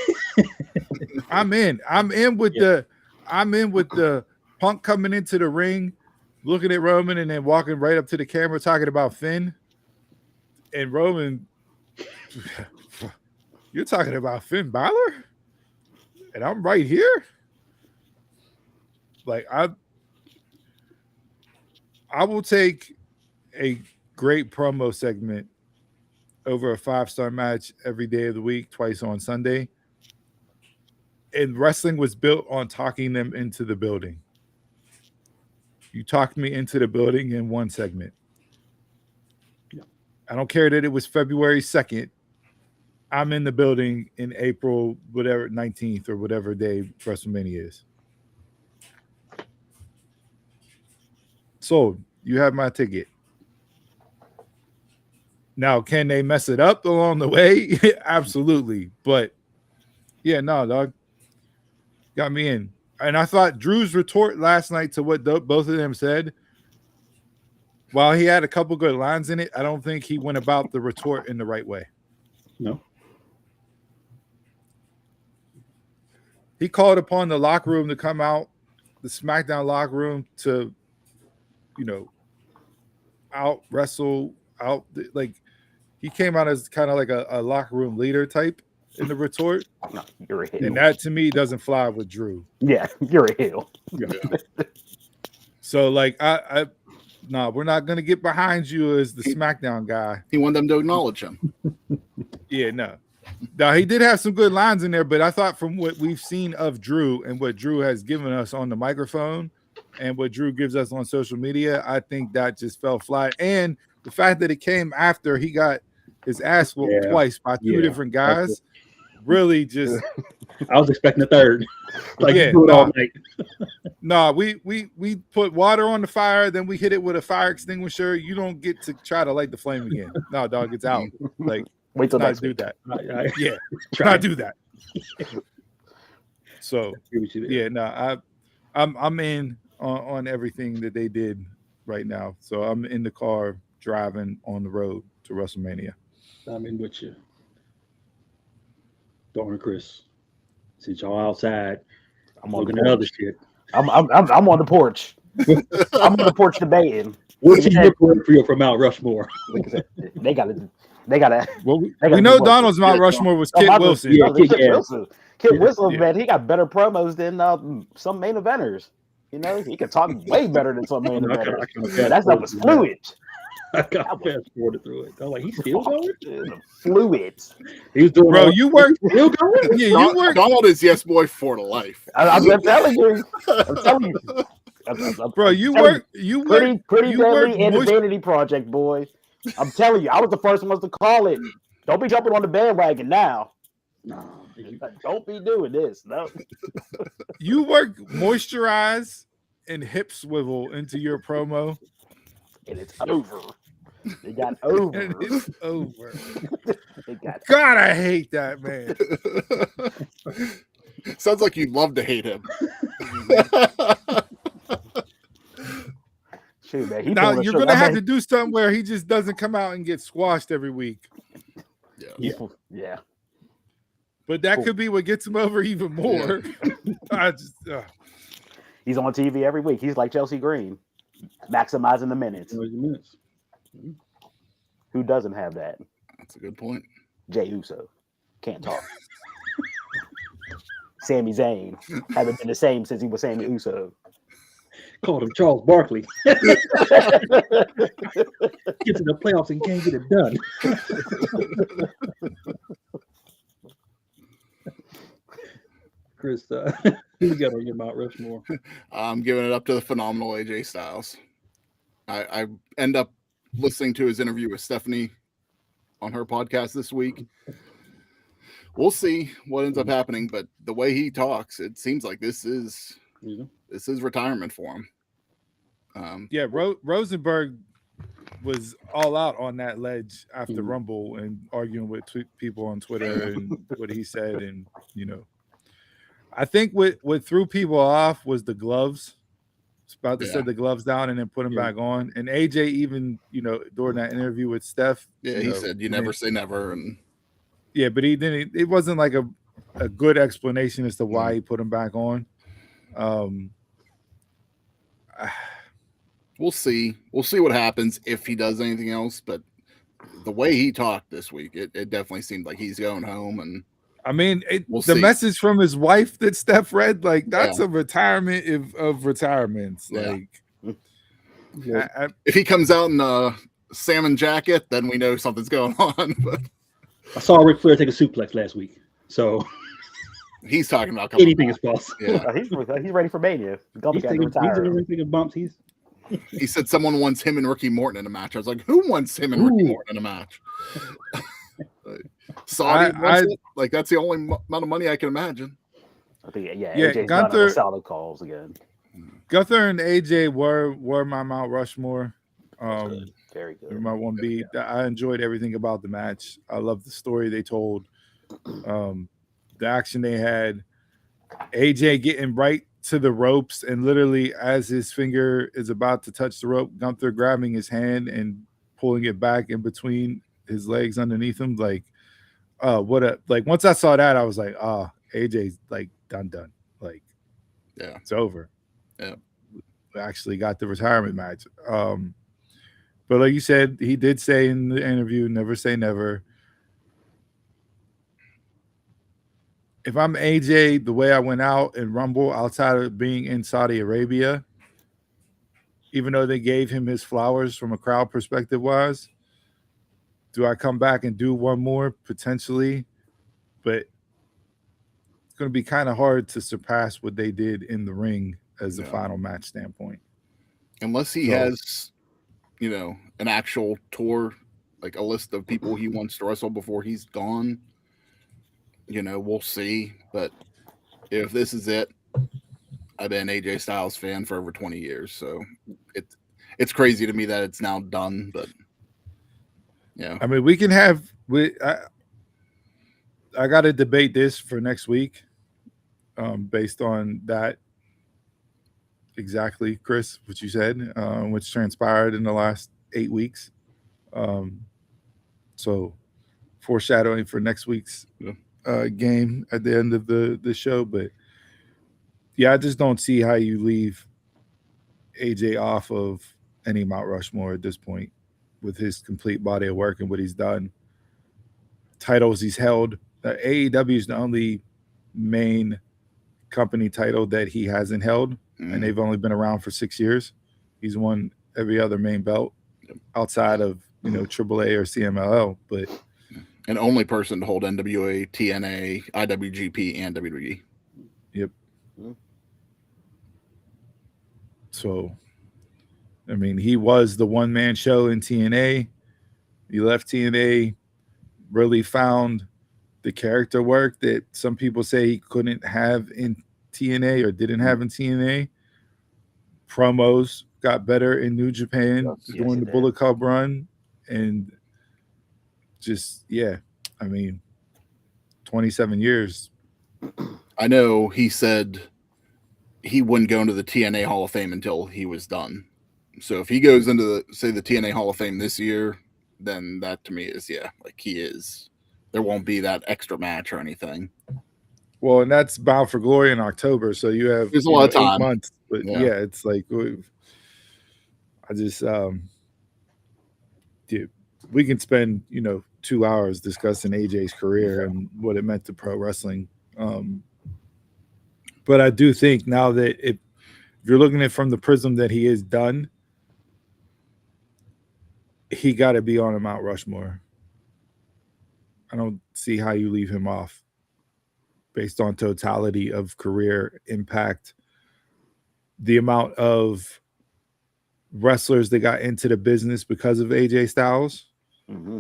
I'm in with the Punk coming into the ring, looking at Roman, and then walking right up to the camera talking about Finn. And Roman, you're talking about Finn Balor? And I'm right here? Like, I will take a great promo segment over a 5-star match every day of the week, twice on Sunday. And wrestling was built on talking them into the building. You talked me into the building in one segment. Yeah. I don't care that it was February 2nd. I'm in the building in April, whatever, 19th or whatever day WrestleMania is. Sold. You have my ticket. Now, can they mess it up along the way? Absolutely. But, yeah, no, dog. Got me in. And I thought Drew's retort last night to what both of them said, while he had a couple good lines in it, I don't think he went about the retort in the right way. No. He called upon the locker room to come out, the SmackDown locker room to, out wrestle, like, he came out as kind of like a locker room leader type in the retort. No, you're a heel. And that to me doesn't fly with Drew. Yeah, you're a heel. Yeah. So, like, no, we're not gonna get behind you as the SmackDown guy. He wanted them to acknowledge him. Yeah, no. Now, he did have some good lines in there, but I thought from what we've seen of Drew and what Drew has given us on the microphone and what Drew gives us on social media, I think that just fell flat. And the fact that it came after he got his ass whooped twice by two different guys really just... I was expecting a third. Like, yeah, do it all night. No, we put water on the fire, then we hit it with a fire extinguisher. You don't get to try to light the flame again. No, dog, it's out. Like, wait till next do week. that. Yeah, not do that. So yeah, no, I'm in on everything that they did right now. So I'm in the car driving on the road to WrestleMania. I'm in with you, Dawn and Chris. Since y'all outside, I'm looking at other shit. I'm on the porch. I'm on the porch debating. What's your for from Mount Rushmore? They gotta. Well, we know Donald's Mount Rushmore was Kit Wilson. Yeah, Kit Wilson. Kit Wilson, man, he got better promos than some main eventers. You know, he could talk way better than some main eventers. That stuff was fluid. I got fast forwarded through it. I was like, he's still going? The fluids. He was doing Bro, all- you work. still going? Yeah, you work. Donald is yes boy for life. I'm telling you. I'm telling you. Bro, you work. You work. Pretty you work deadly and the moist- vanity project, boy. I'm telling you, I was the first one to call it. Don't be jumping on the bandwagon now. Nah, Don't be doing this. No. You work moisturize and hip swivel into your promo, And it's over. It got over. and it's over. It got God, I hate that man. Sounds like you'd love to hate him. shoot, man. He Now pulled a you're show- gonna I have mean, to do something where he just doesn't come out and get squashed every week. Yeah. But that Cool. could be what gets him over even more. I just, He's on TV every week. He's like Chelsea Green, maximizing the minutes. 30 minutes. Who doesn't have that? That's a good point. Jey Uso. Can't talk. Sami Zayn. Haven't been the same since he was Sami Uso. Called him Charles Barkley. Get to the playoffs and can't get it done. Chris, who got on your Mount Rushmore? I'm giving it up to the phenomenal AJ Styles. I end up listening to his interview with Stephanie on her podcast this week. We'll see what ends up happening, but the way he talks, it seems like this is retirement for him. yeah, Rosenberg was all out on that ledge after Rumble and arguing with people on Twitter and what he said, and I think what threw people off was the gloves. It's about to set the gloves down and then put them back on. And AJ even, during that interview with Steph, he said you never say never, and but he didn't. It wasn't like a good explanation as to why he put them back on. We'll see. We'll see what happens if he does anything else. But the way he talked this week, it definitely seemed like he's going home. And I mean, we'll the see. message from his wife that Steph read, like that's a retirement of retirements. Like, if he comes out in a salmon jacket, then we know something's going on. But I saw Ric Flair take a suplex last week, so he's talking about coming anything back. is possible. Yeah. He's ready for Mania. He's taking bumps. He said someone wants him and Ricky Morton in a match. I was like, who wants him and Ricky Morton in a match? Saudi wants it? Like, that's the only amount of money I can imagine. I think, AJ's Gunther, solid calls again. Gunther and AJ were my Mount Rushmore. Very good. My 1B. I enjoyed everything about the match. I love the story they told, the action they had. AJ getting right to the ropes, and literally as his finger is about to touch the rope, Gunther grabbing his hand and pulling it back in between his legs underneath him. Like, once I saw that, I was like, AJ's like done. Like, it's over. Yeah, we actually got the retirement match. But like you said, he did say in the interview, never say never. If I'm AJ, the way I went out in Rumble, outside of being in Saudi Arabia, even though they gave him his flowers from a crowd perspective wise, do I come back and do one more? Potentially. But it's going to be kind of hard to surpass what they did in the ring as a final match standpoint. Unless he has, an actual tour, like a list of people he wants to wrestle before he's gone. We'll see. But if this is it, I've been an AJ Styles fan for over 20 years. So it's crazy to me that it's now done. But I mean, we can have I got to debate this for next week, based on that exactly, Chris, what you said, which transpired in the last 8 weeks. So foreshadowing for next week's game at the end of the show. But I just don't see how you leave AJ off of any Mount Rushmore at this point with his complete body of work and what he's done. Titles he's held. AEW is the only main company title that he hasn't held, and they've only been around for 6 years. He's won every other main belt. outside of AAA or CMLL, but an only person to hold NWA, TNA, IWGP, and WWE. Yep. So, I mean, he was the one-man show in TNA. He left TNA, really found the character work that some people say he couldn't have in TNA or didn't have in TNA. Promos got better in New Japan during the Bullet Club run. And just, I mean, 27 years. I know he said he wouldn't go into the TNA Hall of Fame until he was done. So if he goes into the TNA Hall of Fame this year, then that to me is, like he is. There won't be that extra match or anything. Well, and that's Bound for Glory in October, so you have there's a lot of time. 8 months. But it's like I just dude, we can spend 2 hours discussing AJ's career and what it meant to pro wrestling. But I do think now that if you're looking at it from the prism that he is done, he got to be on a Mount Rushmore. I don't see how you leave him off based on totality of career impact, the amount of wrestlers that got into the business because of AJ Styles. Mm-hmm.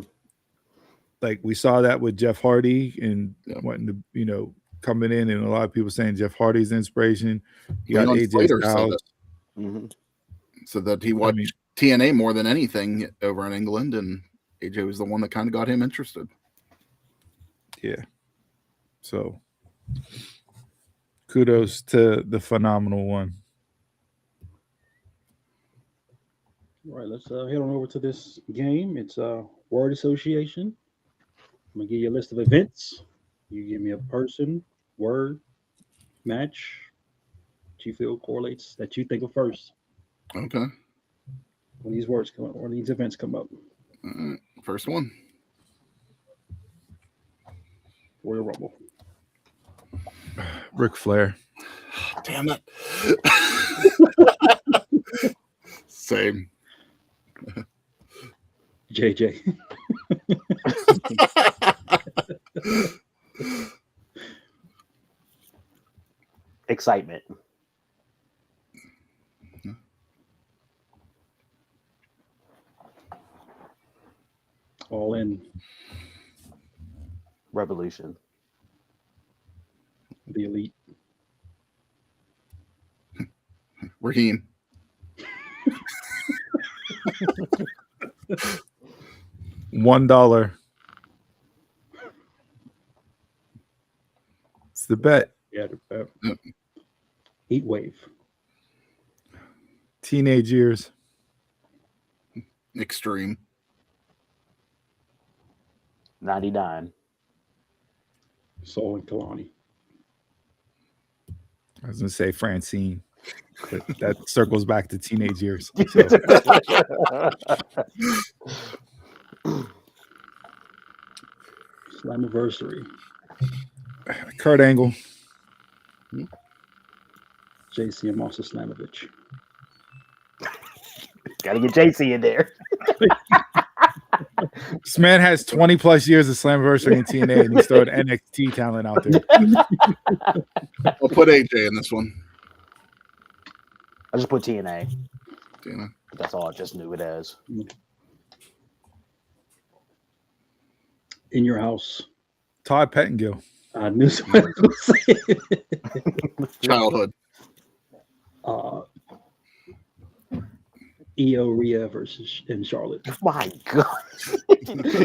Like we saw that with Jeff Hardy and wanting to, coming in, and a lot of people saying Jeff Hardy's inspiration. You got AJ Styles. So that he watched TNA more than anything over in England, and AJ was the one that kind of got him interested. Yeah. So kudos to the phenomenal one. All right, let's head on over to this game. It's word association. I'm gonna give you a list of events. You give me a person, word, match that you feel correlates that you think of first. Okay. When these words come up, or these events come up. First one. Royal Rumble. Ric Flair. Damn it. Same. JJ. Excitement. All in. Revolution. The Elite. Raheem. $1. It's the bet. Yeah, the bet. Heat Wave. Teenage years. Extreme. 99. Soul and Kalani. I was gonna say Francine, but that circles back to teenage years. So. Slammiversary. Kurt Angle. JC and Monster Slamovich. Gotta get JC in there. This man has 20 plus years of Slammiversary in TNA, and he's throwing NXT talent out there. I'll put AJ in this one. I just put TNA. TNA. That's all I just knew it as. In Your House. Todd Pettengill. I knew somebody was going to say it. Childhood. Io Rhea versus in Charlotte. My God.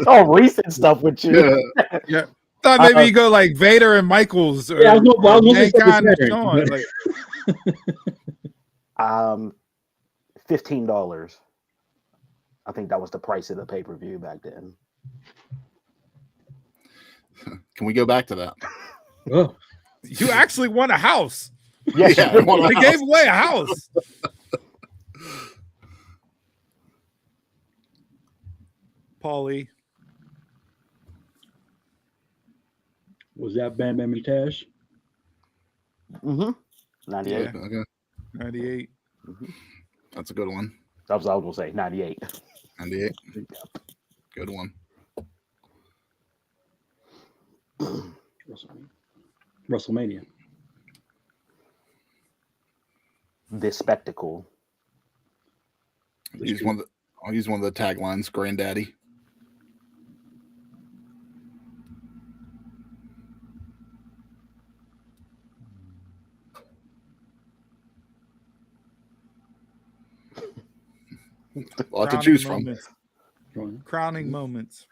All recent stuff with you. Yeah. Thought maybe you go like Vader and Michaels. Or, yeah, I was Mankind and Shawn. Like, $15. I think that was the price of the pay-per-view back then. Can we go back to that? Oh. You actually won a house. Yes, yeah, they gave away a house. Paulie. Was that Bam Bam and Tash? 98. Yeah, okay. 98. That's a good one. That was what I was gonna say. 98. 98. Good one. WrestleMania. This spectacle. I'll use one of the taglines, Granddaddy. A lot to choose from. Crowning moments.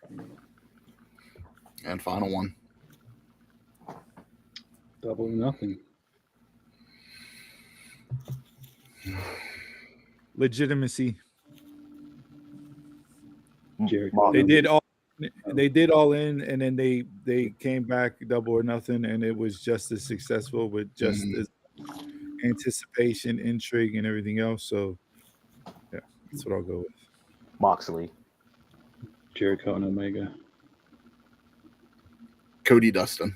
And final one. Double or nothing. Legitimacy. Jericho. They did all in, and then they came back double or nothing, and it was just as successful with just as anticipation, intrigue, and everything else. So yeah, that's what I'll go with. Moxley. Jericho and Omega. Cody Dustin.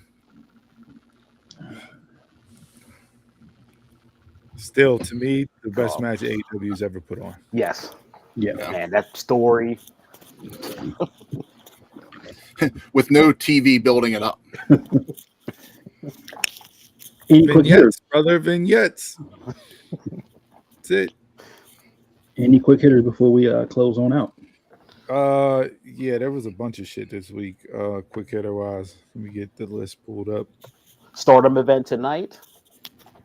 Still, to me, the best match AEW's ever put on. Yes. Yeah. Man, that story. With no TV building it up. Vignettes, brother, vignettes. That's it. Any quick hitters before we close on out? Yeah, there was a bunch of shit this week. Quick hitter wise, let me get the list pulled up. Stardom event tonight.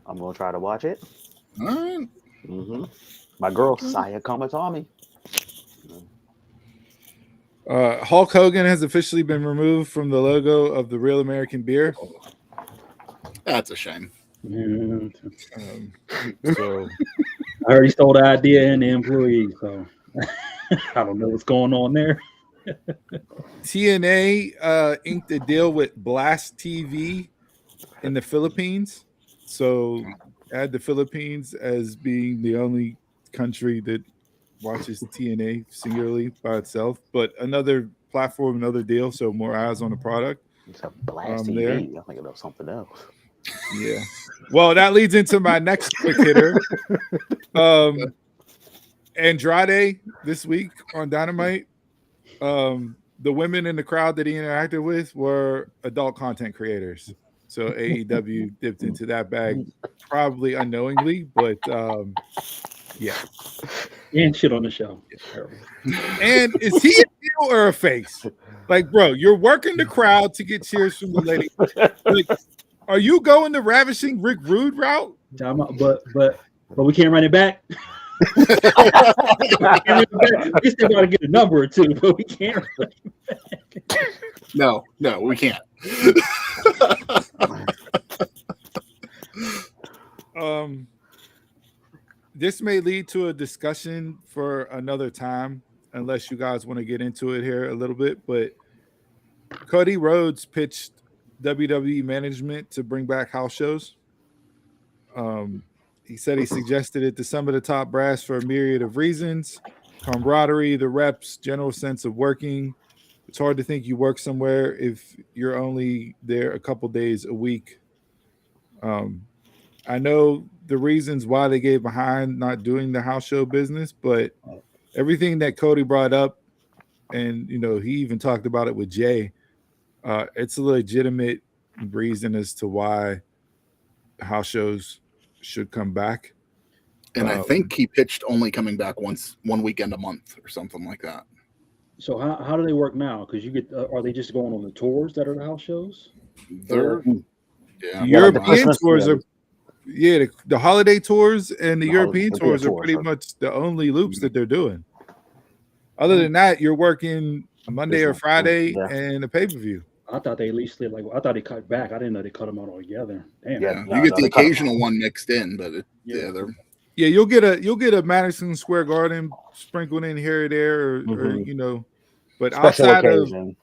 I'm gonna try to watch it. All right. My girl Saya Kamatami. Hulk Hogan has officially been removed from the logo of the Real American Beer. That's a shame. So I already stole the idea and the employee, so I don't know what's going on there. TNA inked a deal with Blast TV in the Philippines. So add the Philippines as being the only country that watches TNA singularly by itself, but another platform, another deal, so more eyes on the product. It's a Blast TV. There. I'm thinking of something else. Yeah. Well, that leads into my next quick hitter. Andrade this week on Dynamite. The women in the crowd that he interacted with were adult content creators. So AEW dipped into that bag, probably unknowingly, but yeah. And shit on the show. And is he a heel or a face? Like, bro, you're working the crowd to get cheers from the lady. Like, are you going the ravishing Rick Rude route? But we can't run it back. We still got to get a number or two, but we can't. No, we can't. This may lead to a discussion for another time, unless you guys want to get into it here a little bit. But Cody Rhodes pitched WWE management to bring back house shows. He said he suggested it to some of the top brass for a myriad of reasons: camaraderie, the reps, general sense of working. It's hard to think you work somewhere if you're only there a couple days a week. I know the reasons why they gave behind not doing the house show business, but everything that Cody brought up, and he even talked about it with Jay, it's a legitimate reason as to why house shows should come back. And I think he pitched only coming back one weekend a month or something like that. So how do they work now? Because you get are they just going on the tours that are the house shows? The European tours are the holiday tours and the European tours are pretty much the only loops that they're doing. Other than that, you're working Monday or Friday and a pay-per-view. I thought they at least did I thought they cut back. I didn't know they cut them out altogether. Damn. Yeah, you get the occasional one mixed in, but you'll get a Madison Square Garden sprinkled in here or there, or but special outside occasion.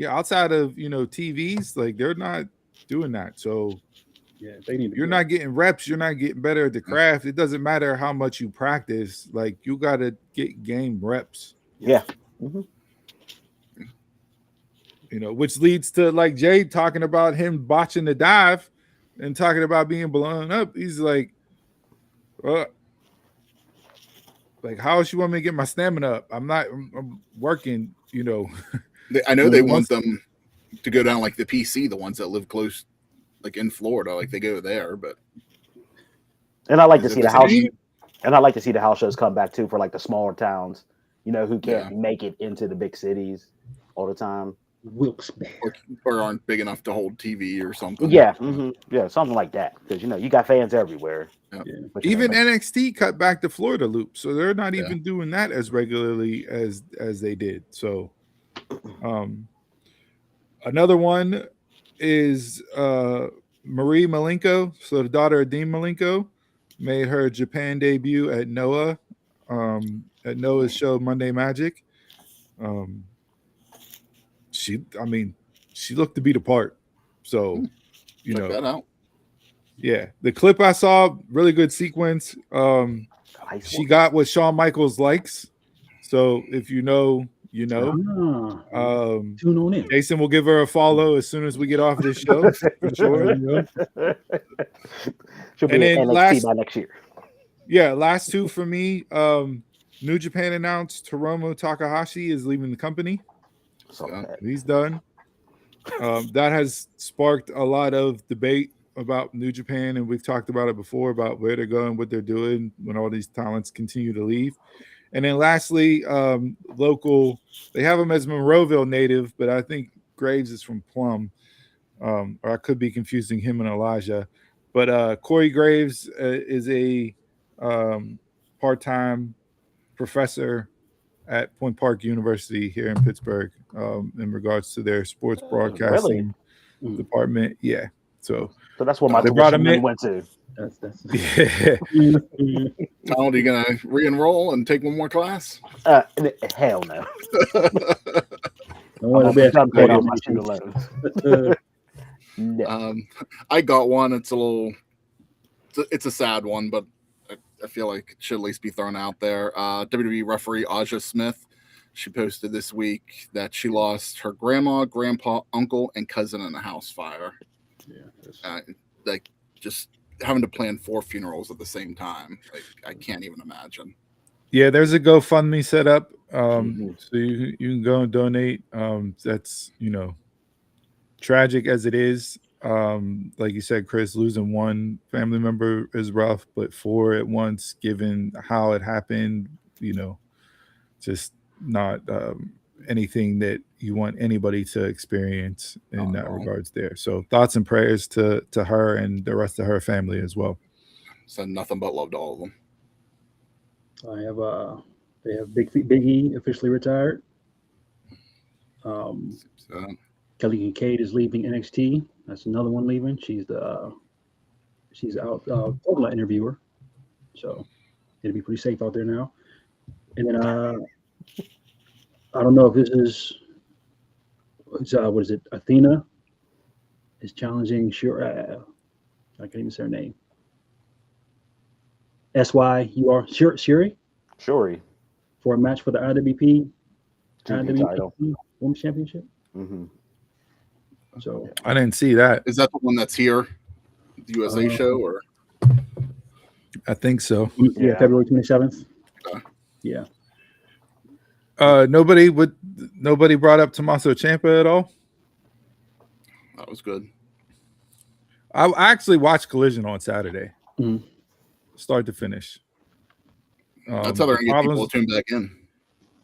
outside of TVs, like they're not doing that. So they need. You're not getting reps. You're not getting better at the craft. It doesn't matter how much you practice. Like you got to get game reps. Yeah. Which leads to like Jay talking about him botching the dive and talking about being blown up. He's like, Like, how she want me to get my stamina up? I'm working, you know. I know they want them to go down like the PC, the ones that live close, like in Florida, like they go there. But and I like to see the house, and I like to see the house shows come back too for like the smaller towns, you know, who can't make it into the big cities all the time. Or aren't big enough to hold TV or something. Yeah, yeah, something like that. Because you got fans everywhere. Yeah. Even NXT cut back the Florida loop, so they're not even doing that as regularly as they did. So, another one is Marie Malenko. So the daughter of Dean Malenko made her Japan debut at Noah, at Noah's show Monday Magic. She looked to be the part. So, you check know, that out. Yeah, the clip I saw, really good sequence. She got what Shawn Michaels likes. So if you know, you know. Tune on in. Jason will give her a follow as soon as we get off this show, for sure. She'll be in NXT by next year. Yeah, last two for me. New Japan announced Hiromu Takahashi is leaving the company. He's done. That has sparked a lot of debate about New Japan, and we've talked about it before about where they're going, what they're doing when all these talents continue to leave. And then lastly, local, they have him as Monroeville native, but I think Graves is from Plum, or I could be confusing him and Elijah. But Corey Graves is a part-time professor at Point Park University here in Pittsburgh in regards to their sports broadcasting department. Yeah. So that's what my tuition went to. Yeah. Donald, are you gonna re-enroll and take one more class? Hell no. I'm paying off my student loans. No. I got one. It's a sad one, but I feel like it should at least be thrown out there. WWE referee Aja Smith, she posted this week that she lost her grandma, grandpa, uncle, and cousin in a house fire. Yeah, like just having to plan 4 funerals at the same time. Like I can't even imagine. Yeah, there's a GoFundMe set up, so you can go and donate. That's tragic as it is. Like you said, Chris, losing one family member is rough, but 4 at once, given how it happened, just not anything that you want anybody to experience in that regards there. So thoughts and prayers to her and the rest of her family as well. Send nothing but love to all of them. I have they have Big E officially retired. Kelly Kincaid is leaving NXT. That's another one leaving. She's out Formula interviewer, so it'll be pretty safe out there now. And then I don't know if this is what is it? Athena is challenging. Sure, I can't even say her name. Shuri for a match for the IWP title, Women's Championship. Mm-hmm. So I didn't see that. Is that the one that's here, the USA show, or? I think so. Yeah, February 27th. Yeah. Nobody brought up Tommaso Ciampa at all. That was good. I actually watched Collision on Saturday, start to finish. That's how they're going to get people to tune back in.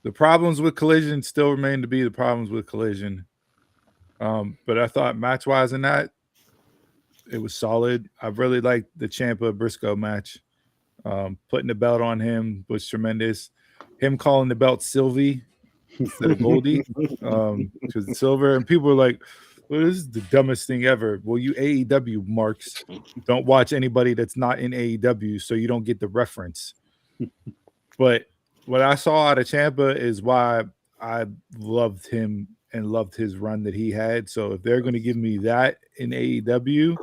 The problems with Collision still remain to be the problems with Collision. But I thought match-wise in that, it was solid. I really liked the Ciampa-Briscoe match. Putting the belt on him was tremendous. Him calling the belt Sylvie instead of Goldie, because it's silver. And people were like, well, this is the dumbest thing ever. Well, you AEW marks don't watch anybody that's not in AEW, so you don't get the reference. But what I saw out of Ciampa is why I loved him and loved his run that he had. So if they're going to give me that in AEW,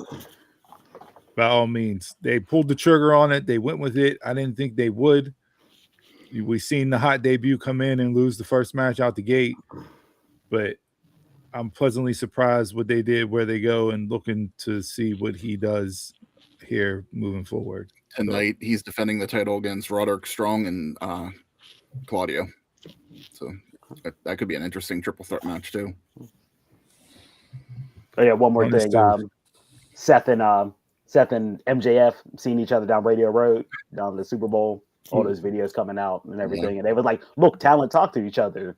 by all means, they pulled the trigger on it. They went with it. I didn't think they would. We seen the hot debut come in and lose the first match out the gate, but I'm pleasantly surprised what they did, where they go, and looking to see what he does here moving forward. tonight he's defending the title against Roderick Strong and Claudio. So that could be an interesting triple threat match too. Oh yeah, one more thing. Understood. Seth and MJF seen each other down Radio Road, down the Super Bowl. All those videos coming out and everything, and they was like, "Look, talent talk to each other."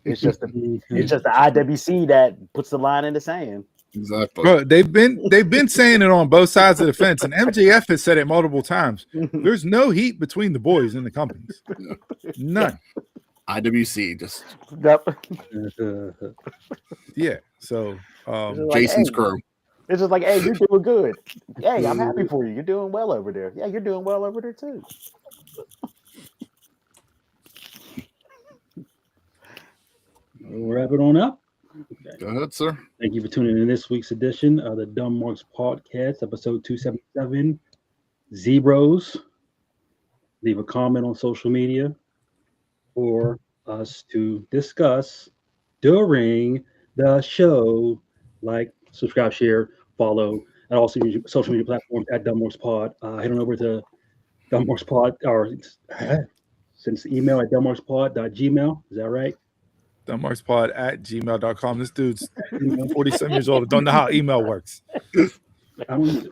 It's just the IWC that puts the line in the sand. Exactly. Bro, they've been saying it on both sides of the fence, and MJF has said it multiple times. There's no heat between the boys in the companies. None. IWC just Yeah. So Jason's crew. It's just like, hey, you're doing good. Hey, I'm happy for you. You're doing well over there. Yeah, you're doing well over there too. We'll wrap it on up. Okay. Go ahead, sir. Thank you for tuning in this week's edition of the Dumb Marks Podcast, episode 277. ZeBros. Leave a comment on social media for us to discuss during the show. Like, subscribe, share, follow, and also social media platforms at Dumb Marks Pod. Head on over to Dumb Marks Pod, or send us an email at dumbmarkspod.gmail. Is that right? dumbmarkspod@gmail.com. This dude's 47 years old. Don't know how email works. I don't either.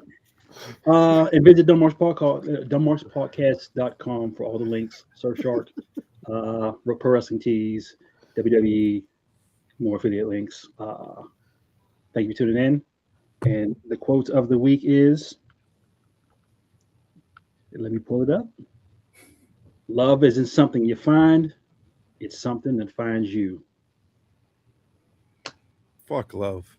And visit dumbmarkspodcast.com for all the links. Surfshark, Pro Wrestling Tees, WWE, more affiliate links. Thank you for tuning in. And the quote of the week is, let me pull it up. Love isn't something you find, it's something that finds you. Fuck love.